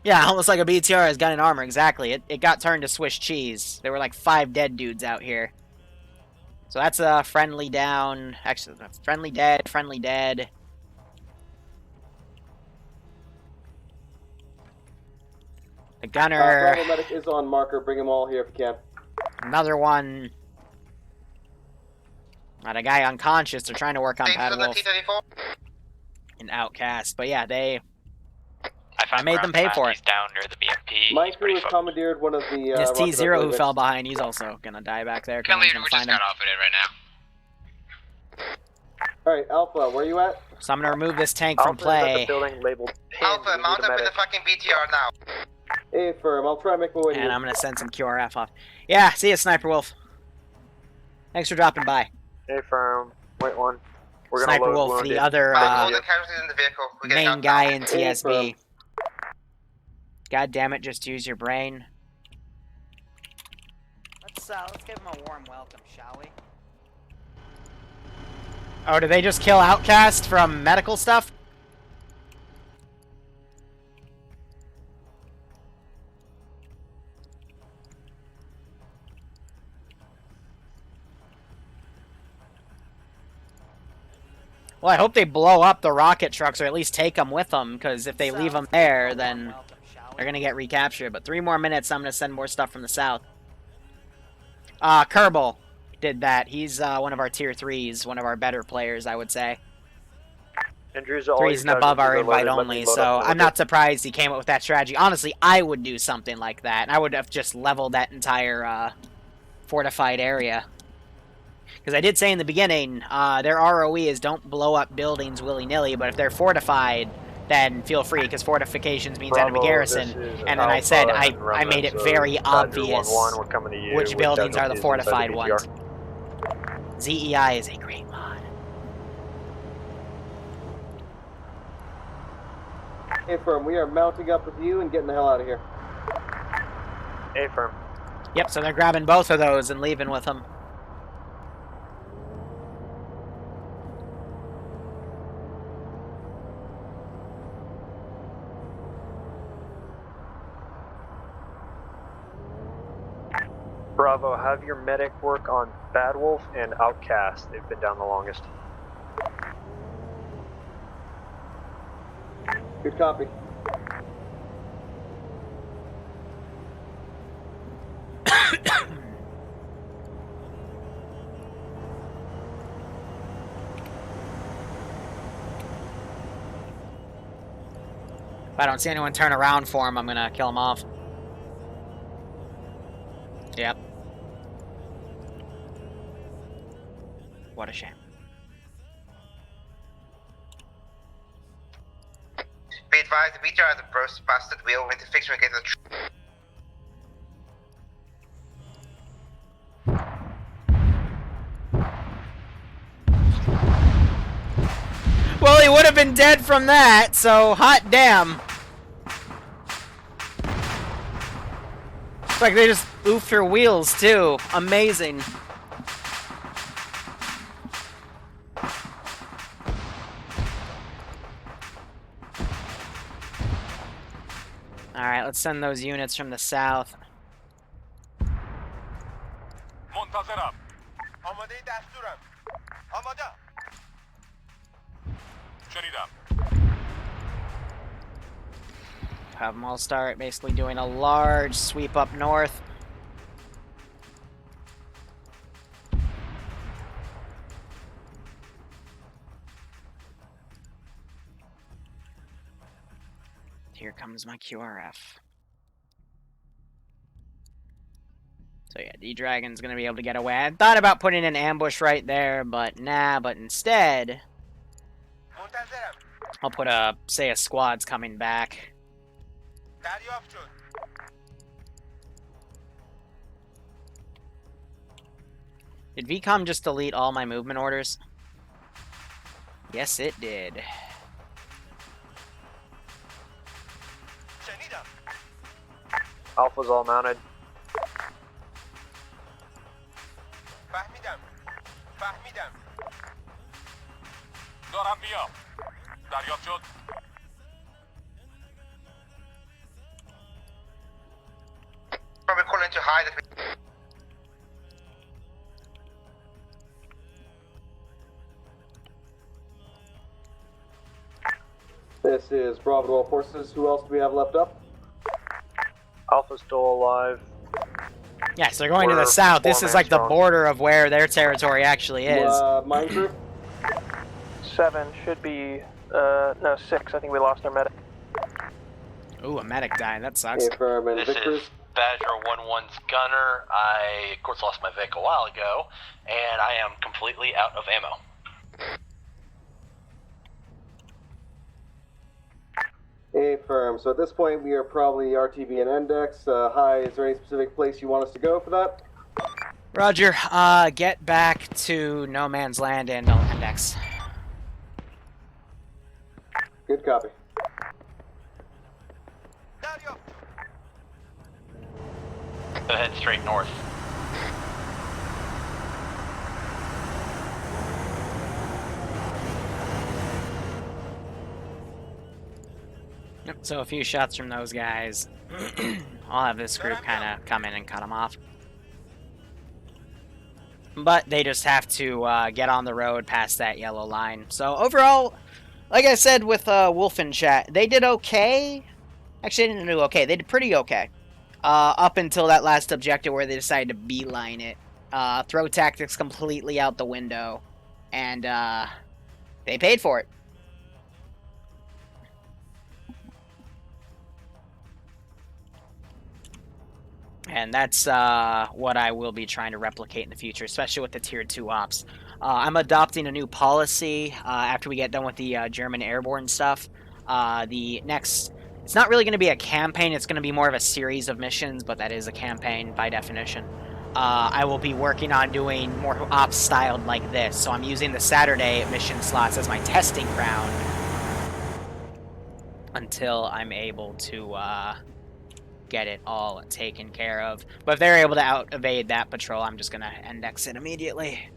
Speaker 1: Yeah, almost like a BTR has gun and armor, exactly. It got turned to Swiss cheese. There were like 5 dead dudes out here. So that's a friendly down. Actually, friendly dead, friendly dead. The gunner.
Speaker 4: Bravo medic is on marker. Bring them all here if you can.
Speaker 1: Another one. Not a guy unconscious. They're trying to work on
Speaker 9: States
Speaker 1: Bad
Speaker 9: on the
Speaker 1: Wolf
Speaker 9: T-34.
Speaker 1: and Outcast. But yeah,
Speaker 8: I
Speaker 1: I made them pay for it.
Speaker 8: He's down near the BMP.
Speaker 2: My crew has commandeered one of the.
Speaker 1: This T0 who fell behind, he's also gonna die back there.
Speaker 6: Come
Speaker 1: Gonna
Speaker 6: here, we
Speaker 1: find
Speaker 6: just
Speaker 1: him.
Speaker 6: got off of it right now.
Speaker 2: Alright, Alpha, where you at?
Speaker 1: So I'm gonna remove this tank from
Speaker 5: Alpha is at
Speaker 1: play,
Speaker 5: the building labeled pin.
Speaker 9: Alpha, mount up in the fucking BTR now.
Speaker 2: Hey, firm, I'll try and make my way to
Speaker 1: and
Speaker 2: you.
Speaker 1: I'm gonna send some QRF off. Yeah, see ya, Sniper Wolf. Thanks for dropping by.
Speaker 5: Hey, firm. Wait one. We're gonna
Speaker 1: Sniper
Speaker 5: load
Speaker 1: Wolf,
Speaker 5: wounded.
Speaker 1: the other
Speaker 9: All the casualties in the vehicle. We're getting
Speaker 1: main
Speaker 9: out
Speaker 1: guy
Speaker 9: now.
Speaker 1: in TSB. God damn it, just use your brain. Let's give him a warm welcome, shall we? Oh, did they just kill Outcast from medical stuff? Well, I hope they blow up the rocket trucks, or at least take them with them, because if they leave them there, then they're going to get recaptured. But 3 more minutes, I'm going to send more stuff from the south. Kerbal did that. He's one of our tier 3s, one of our better players, I would say.
Speaker 5: Andrews, all
Speaker 1: 3s and above our invite only, so I'm not surprised he came up with that strategy. Honestly, I would do something like that, and I would have just leveled that entire fortified area. Because I did say in the beginning, their ROE is don't blow up buildings willy-nilly, but if they're fortified, then feel free, because fortifications means enemy garrison. And then I said I made it very obvious which buildings are the fortified ones. ZEI is a great mod.
Speaker 2: Hey, firm, we are mounting up with you and getting the hell out of here.
Speaker 5: Hey, firm.
Speaker 1: Yep, so they're grabbing both of those and leaving with them.
Speaker 5: Bravo, have your medic work on Bad Wolf and Outcast. They've been down the longest.
Speaker 2: Good copy.
Speaker 1: If I don't see anyone turn around for him, I'm gonna kill him off. Yep. What a shame.
Speaker 9: Be advised, the BTR has a burst busted wheel. We need to fix when we get to the
Speaker 1: Well, he would have been dead from that, so hot damn. It's like they just oofed her wheels, too. Amazing. Alright, let's send those units from the south. Have them all start basically doing a large sweep up north. Here comes my QRF. So yeah, D-Dragon's gonna be able to get away. I thought about putting an ambush right there, but nah, but instead I'll put say a squad's coming back. Did VCOM just delete all my movement orders? Yes, it did.
Speaker 5: Alpha's all mounted.
Speaker 9: probably calling to hide it.
Speaker 2: This is Bravo to all forces. Who else do we have left up?
Speaker 5: Alpha's still alive.
Speaker 1: Yeah, so they're going to the south. This is like the border of where their territory actually is.
Speaker 2: Mine group?
Speaker 5: 7 should be, no, 6. I think we lost our medic.
Speaker 1: Ooh, a medic died. That sucks.
Speaker 8: This is Badger 1-1's gunner. I, of course, lost my vehicle a while ago, and I am completely out of ammo.
Speaker 2: Affirm. So at this point, we are probably RTB and index. Hi, is there any specific place you want us to go for that?
Speaker 1: Roger. Get back to No Man's Land and index.
Speaker 2: Good copy.
Speaker 8: So head straight north.
Speaker 1: Yep, so a few shots from those guys. I'll have this group kind of come in and cut them off. But they just have to get on the road past that yellow line. So overall, like I said with Wolf in chat, they did okay. Actually, they didn't do okay. They did pretty okay. Up until that last objective where they decided to beeline it. Throw tactics completely out the window. And they paid for it. And that's what I will be trying to replicate in the future, especially with the Tier 2 ops. I'm adopting a new policy after we get done with the German airborne stuff. The next... It's not really going to be a campaign, it's going to be more of a series of missions, but that is a campaign by definition. I will be working on doing more ops styled like this, so I'm using the Saturday mission slots as my testing ground until I'm able to get it all taken care of. But if they're able to out-evade that patrol, I'm just going to index it immediately.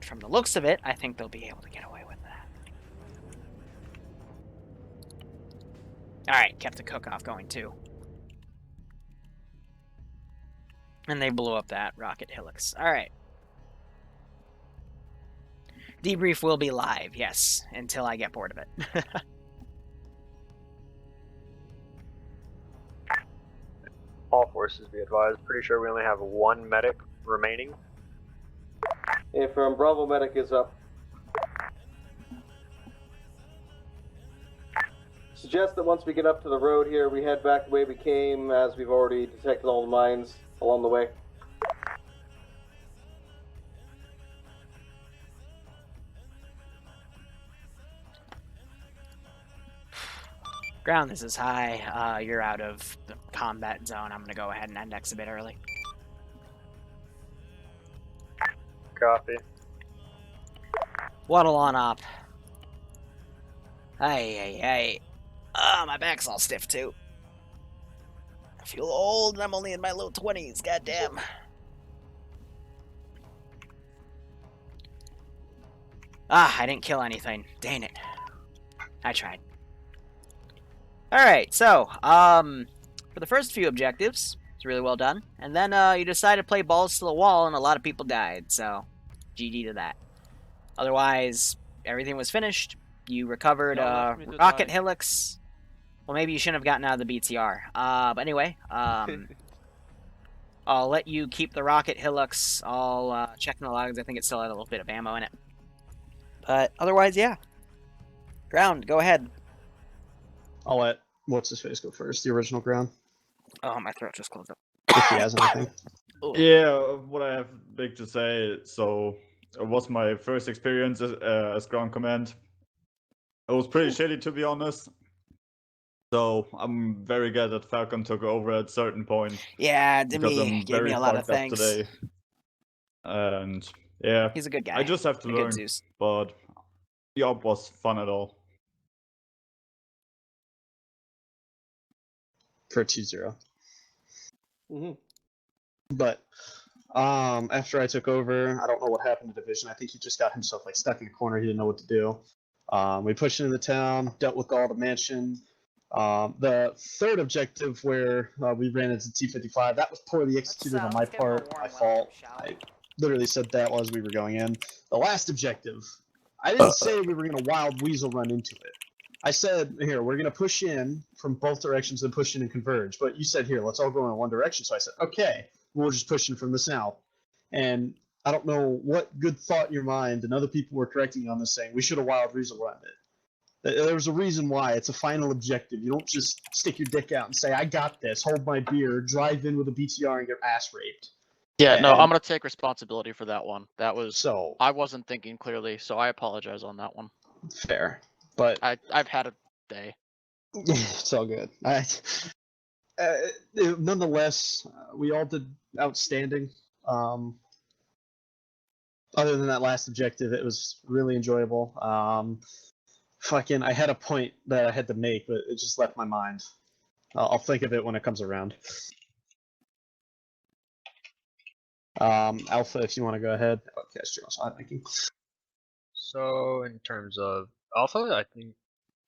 Speaker 1: From the looks of it, I think they'll be able to get away with that. Alright, kept the cook-off going too. And they blew up that rocket helix. Alright. Debrief will be live, yes, until I get bored of it.
Speaker 5: All forces be advised. Pretty sure we only have 1 medic remaining.
Speaker 2: Affirm. Bravo medic is up. Suggest that once we get up to the road here, we head back the way we came, as we've already detected all the mines along the way.
Speaker 1: Ground, this is high. You're out of the combat zone. I'm going to go ahead and index a bit early.
Speaker 5: Copy.
Speaker 1: Waddle on up. Hey. My back's all stiff too. I feel old and I'm only in my low 20s. Goddamn. I didn't kill anything. Dang it. I tried. Alright, so, for the first few objectives, it's really well done. And then, you decided to play balls to the wall and a lot of people died, so, GG to that. Otherwise, everything was finished. You recovered, rocket helix. Well, maybe you shouldn't have gotten out of the BTR. But anyway, I'll let you keep the rocket helix. I'll, check in the logs. I think it still had a little bit of ammo in it. But, otherwise, yeah. Ground, go ahead.
Speaker 10: I'll let what's-his-face go first, the original ground.
Speaker 1: Oh, my throat just closed up.
Speaker 10: If he has anything.
Speaker 11: Yeah, what I have big to say, so it was my first experience as ground command. It was pretty shitty, to be honest. So I'm very glad that Falcon took over at a certain point.
Speaker 1: Yeah, Demi gave me a lot of thanks.
Speaker 11: Today. And yeah,
Speaker 1: he's a good guy.
Speaker 11: I just have to learn, but the op was fun at all.
Speaker 10: For 2-0. But after I took over, I don't know what happened to Division. I think he just got himself like stuck in a corner. He didn't know what to do. We pushed into town, dealt with all the mansion. The third objective where we ran into T-55, that was poorly executed on my part. My fault. I literally said that as we were going in. The last objective, I didn't say we were going to wild weasel run into it. I said, here, we're going to push in from both directions and push in and converge. But you said, here, let's all go in one direction. So I said, okay, we'll just push in from the south. And I don't know what good thought in your mind, and other people were correcting you on this, saying we should have wild Weasel run it. There was a reason why. It's a final objective. You don't just stick your dick out and say, I got this, hold my beer, drive in with a BTR and get ass raped.
Speaker 12: Yeah, no, I'm going to take responsibility for that one. That was...
Speaker 10: So...
Speaker 12: I wasn't thinking clearly, so I apologize on that one.
Speaker 10: Fair. But...
Speaker 12: I've had a day.
Speaker 10: It's all good. Nonetheless, we all did outstanding. Other than that last objective, it was really enjoyable. I had a point that I had to make, but it just left my mind. I'll think of it when it comes around. Alpha, if you want to go ahead. Okay, thank you.
Speaker 5: So, in terms of Alpha, I think,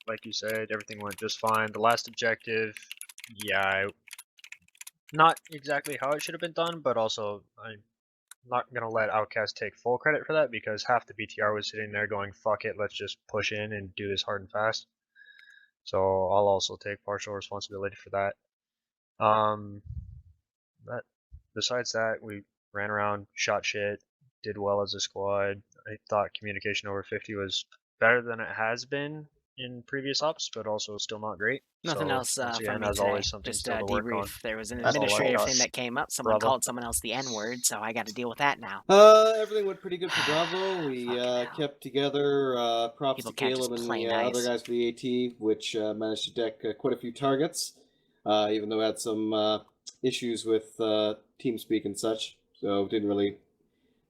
Speaker 5: like you said, everything went just fine. The last objective, yeah, not exactly how it should have been done, but also I'm not going to let Outcast take full credit for that because half the BTR was sitting there going, fuck it, let's just push in and do this hard and fast. So I'll also take partial responsibility for that. Besides that, we ran around, shot shit, did well as a squad. I thought communication over 50 was better than it has been in previous ops, but also still not great.
Speaker 1: Nothing
Speaker 5: so,
Speaker 1: else
Speaker 5: once again,
Speaker 1: from me
Speaker 5: as
Speaker 1: today.
Speaker 5: always, something
Speaker 1: Just
Speaker 5: still to work on.
Speaker 1: debrief. There was an
Speaker 5: That's all I
Speaker 1: administrative
Speaker 5: got.
Speaker 1: thing that came up. Someone
Speaker 5: Bravo.
Speaker 1: called someone else the N-word, so I got to deal with that now.
Speaker 13: Everything went pretty good for Bravo. We kept together. Props
Speaker 1: People
Speaker 13: to
Speaker 1: can't
Speaker 13: Caleb
Speaker 1: just
Speaker 13: and
Speaker 1: play
Speaker 13: the
Speaker 1: nice.
Speaker 13: other guys for the AT, which managed to deck quite a few targets, even though we had some issues with TeamSpeak and such. So didn't really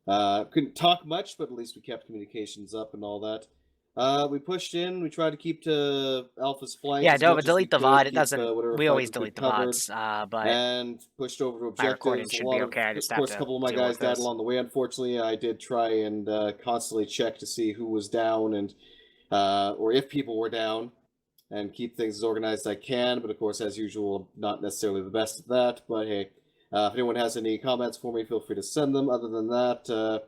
Speaker 13: couldn't talk much, but at least we kept communications up and all that. We pushed in. We tried to keep to Alpha's flank.
Speaker 1: Yeah,
Speaker 13: as
Speaker 1: Dova,
Speaker 13: much as
Speaker 1: delete
Speaker 13: we
Speaker 1: the
Speaker 13: could,
Speaker 1: VOD. It
Speaker 13: keep,
Speaker 1: doesn't.
Speaker 13: whatever
Speaker 1: We
Speaker 13: flank
Speaker 1: always
Speaker 13: we
Speaker 1: delete
Speaker 13: could
Speaker 1: the
Speaker 13: cover,
Speaker 1: VODs, but
Speaker 13: and pushed over to objectives.
Speaker 1: my recording should be okay. I just
Speaker 13: of
Speaker 1: have
Speaker 13: course,
Speaker 1: to
Speaker 13: a couple of my
Speaker 1: deal
Speaker 13: guys
Speaker 1: with
Speaker 13: died
Speaker 1: this.
Speaker 13: along the way. Unfortunately, I did try and constantly check to see who was down and or if people were down, and keep things as organized as I can. But of course, as usual, not necessarily the best at that. But hey, if anyone has any comments for me, feel free to send them. Other than that,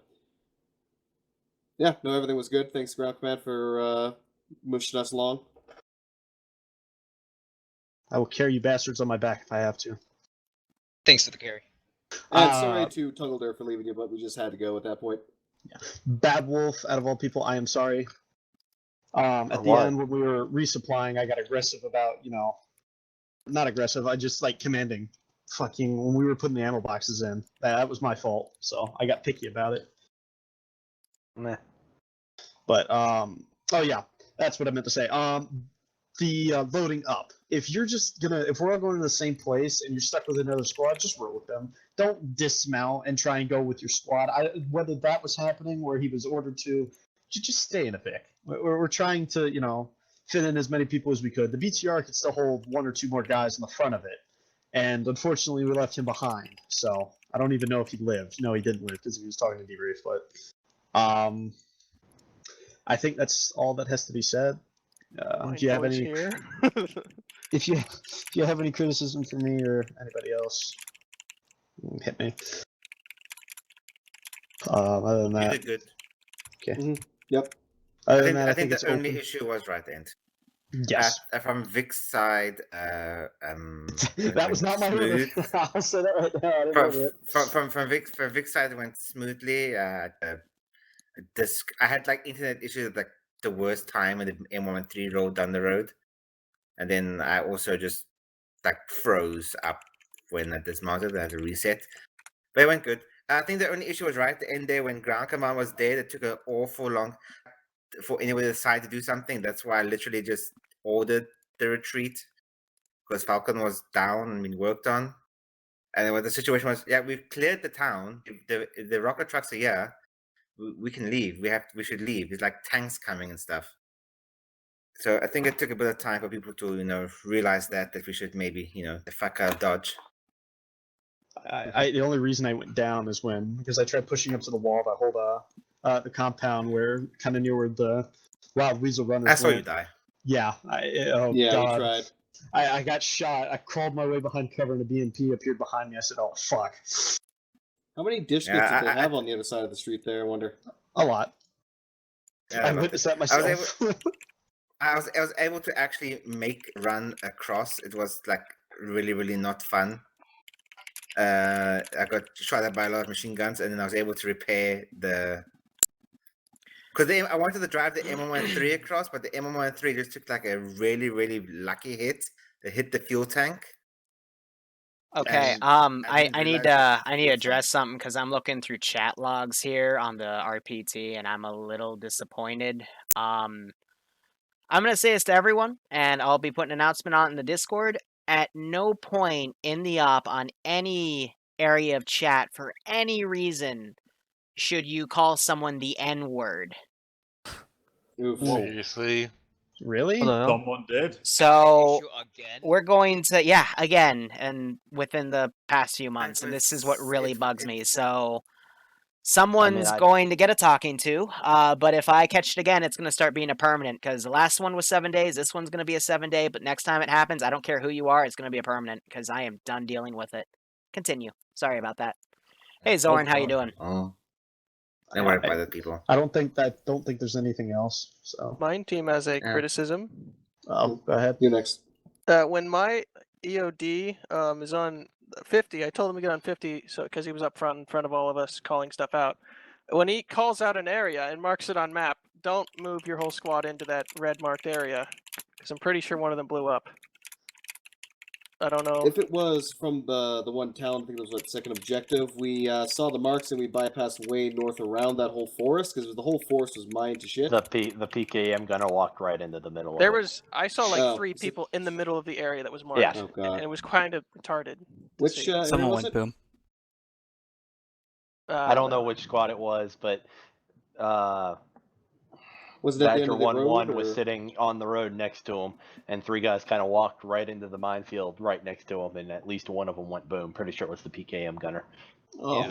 Speaker 13: yeah, no, everything was good. Thanks, Ground Command, for mushing us along.
Speaker 10: I will carry you bastards on my back if I have to.
Speaker 14: Thanks for the carry.
Speaker 13: And sorry to Tungledare for leaving you, but we just had to go at that point.
Speaker 10: Yeah. Bad Wolf, out of all people, I am sorry. At the end, when we were resupplying, I got aggressive about, not aggressive, I just like commanding. When we were putting the ammo boxes in, that was my fault, so I got picky about it.
Speaker 3: Meh.
Speaker 10: But, oh yeah, that's what I meant to say. The loading up. If we're all going to the same place and you're stuck with another squad, just roll with them. Don't dismount and try and go with your squad. Whether that was happening where he was ordered to, just stay in a pick. We're trying to, fit in as many people as we could. The BTR could still hold one or two more guys in the front of it. And unfortunately, we left him behind. So I don't even know if he lived. No, he didn't live because he was talking to debrief. But I think that's all that has to be said. Do you have any? if you have any criticism for me or anybody else, hit me. Other than that,
Speaker 9: You did good.
Speaker 10: Okay.
Speaker 13: Mm-hmm. Yep.
Speaker 9: I think the only issue was right end.
Speaker 10: Yes.
Speaker 9: From Vic's side,
Speaker 10: that was not my order. I'll say that right now.
Speaker 9: From Vic's side, it went smoothly. I had like internet issues like the worst time when the M13 rolled down the road, and then I also just like froze up when I dismounted. I had to reset, but it went good. I think the only issue was right at the end there when ground command was there. It took an awful long for anyone to decide to do something. That's why I literally just ordered the retreat because Falcon was down and being worked on. And then what the situation was, yeah, we've cleared the town. If the rocket trucks are here, we can leave. We should leave. There's like tanks coming and stuff. So I think it took a bit of time for people to realize that we should maybe the fuck out dodge.
Speaker 10: The only reason I went down is because I tried pushing up to the wall that hold the compound kind of near where the wild weasel runners.
Speaker 9: I saw you die.
Speaker 10: Yeah. God.
Speaker 13: We tried.
Speaker 10: I got shot. I crawled my way behind cover and a BMP appeared behind me. I said, "Oh fuck."
Speaker 13: How many dish pits did they have on the other side of the street there, I wonder?
Speaker 10: A lot.
Speaker 9: Yeah,
Speaker 10: I witnessed that myself.
Speaker 9: I was able to actually run across. It was like really not fun. I got shot at by a lot of machine guns, and then I was able to repair the. Because I wanted to drive the M113 across, but the M113 just took like a really lucky hit. It hit the fuel tank.
Speaker 1: Okay. I need to address something because I'm looking through chat logs here on the RPT, and I'm a little disappointed. I'm gonna say this to everyone, and I'll be putting an announcement on in the Discord. At no point in the op on any area of chat for any reason should you call someone the N-word.
Speaker 14: Seriously?
Speaker 10: Really?
Speaker 11: Someone did.
Speaker 1: So we're going to, yeah, again, and within the past few months, and this is what really bugs me. So someone's going to get a talking to, but if I catch it again, it's going to start being a permanent, because the last one was 7 days, this one's going to be a 7-day, but next time it happens, I don't care who you are, it's going to be a permanent, because I am done dealing with it. Continue. Sorry about that. Hey, Zoran, how you doing?
Speaker 9: Oh. Don't worry about other people.
Speaker 10: I don't think there's anything else. So
Speaker 15: Mine team has a criticism.
Speaker 10: go ahead.
Speaker 13: You next.
Speaker 15: When my EOD is on 50, I told him to get on 50, so because he was up front in front of all of us calling stuff out. When he calls out an area and marks it on map, don't move your whole squad into that red marked area, because I'm pretty sure one of them blew up. I don't know.
Speaker 13: If it was from the one town, I think it was what, second objective, we saw the marks and we bypassed way north around that whole forest, because the whole forest was mined to shit.
Speaker 3: The PKM gunner walked right into the middle
Speaker 15: There
Speaker 3: of it.
Speaker 15: was, I saw like 3 people in the middle of the area that was marked.
Speaker 3: Yeah.
Speaker 13: Oh, God.
Speaker 15: And it was kind of retarded.
Speaker 13: Which
Speaker 16: someone went boom.
Speaker 3: I don't know which squad it was, but
Speaker 13: was it at the
Speaker 3: Badger
Speaker 13: end of the road,
Speaker 3: 1-1 was
Speaker 13: or?
Speaker 3: sitting on the road next to him, and 3 guys kind of walked right into the minefield right next to him, and at least one of them went boom. Pretty sure it was the PKM gunner.
Speaker 13: Oh.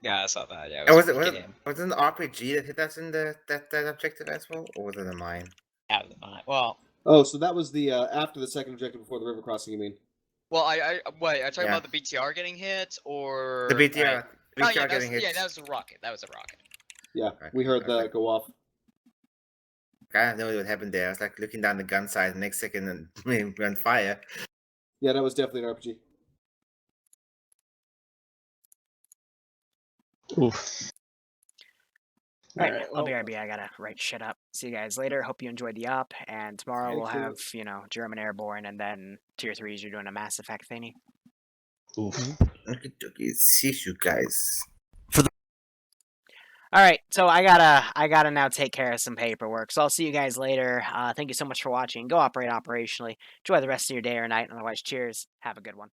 Speaker 14: Yeah, I saw that. Yeah,
Speaker 9: Was it an RPG that hit us in that objective as well, or was it a mine?
Speaker 14: Yeah, well.
Speaker 13: Oh, so that was the after the second objective before the river crossing, you mean?
Speaker 14: Well, I talking about the BTR getting hit, or
Speaker 9: the BTR?
Speaker 14: The BTR getting hit. Yeah, that was a rocket.
Speaker 13: Yeah, we heard that go off.
Speaker 9: I have no idea what happened there. I was like looking down the gun sight, the next second, and we on fire.
Speaker 13: Yeah, that was definitely an RPG.
Speaker 10: Oof.
Speaker 1: Alright, I'll be RB. I gotta write shit up. See you guys later. Hope you enjoyed the op, and tomorrow we'll have, German Airborne, and then Tier 3s, you're doing a Mass Effect thingy.
Speaker 10: Oof.
Speaker 9: Okay, see you guys.
Speaker 1: Alright, so I gotta now take care of some paperwork, so I'll see you guys later. Thank you so much for watching. Go operate operationally. Enjoy the rest of your day or night, otherwise cheers. Have a good one.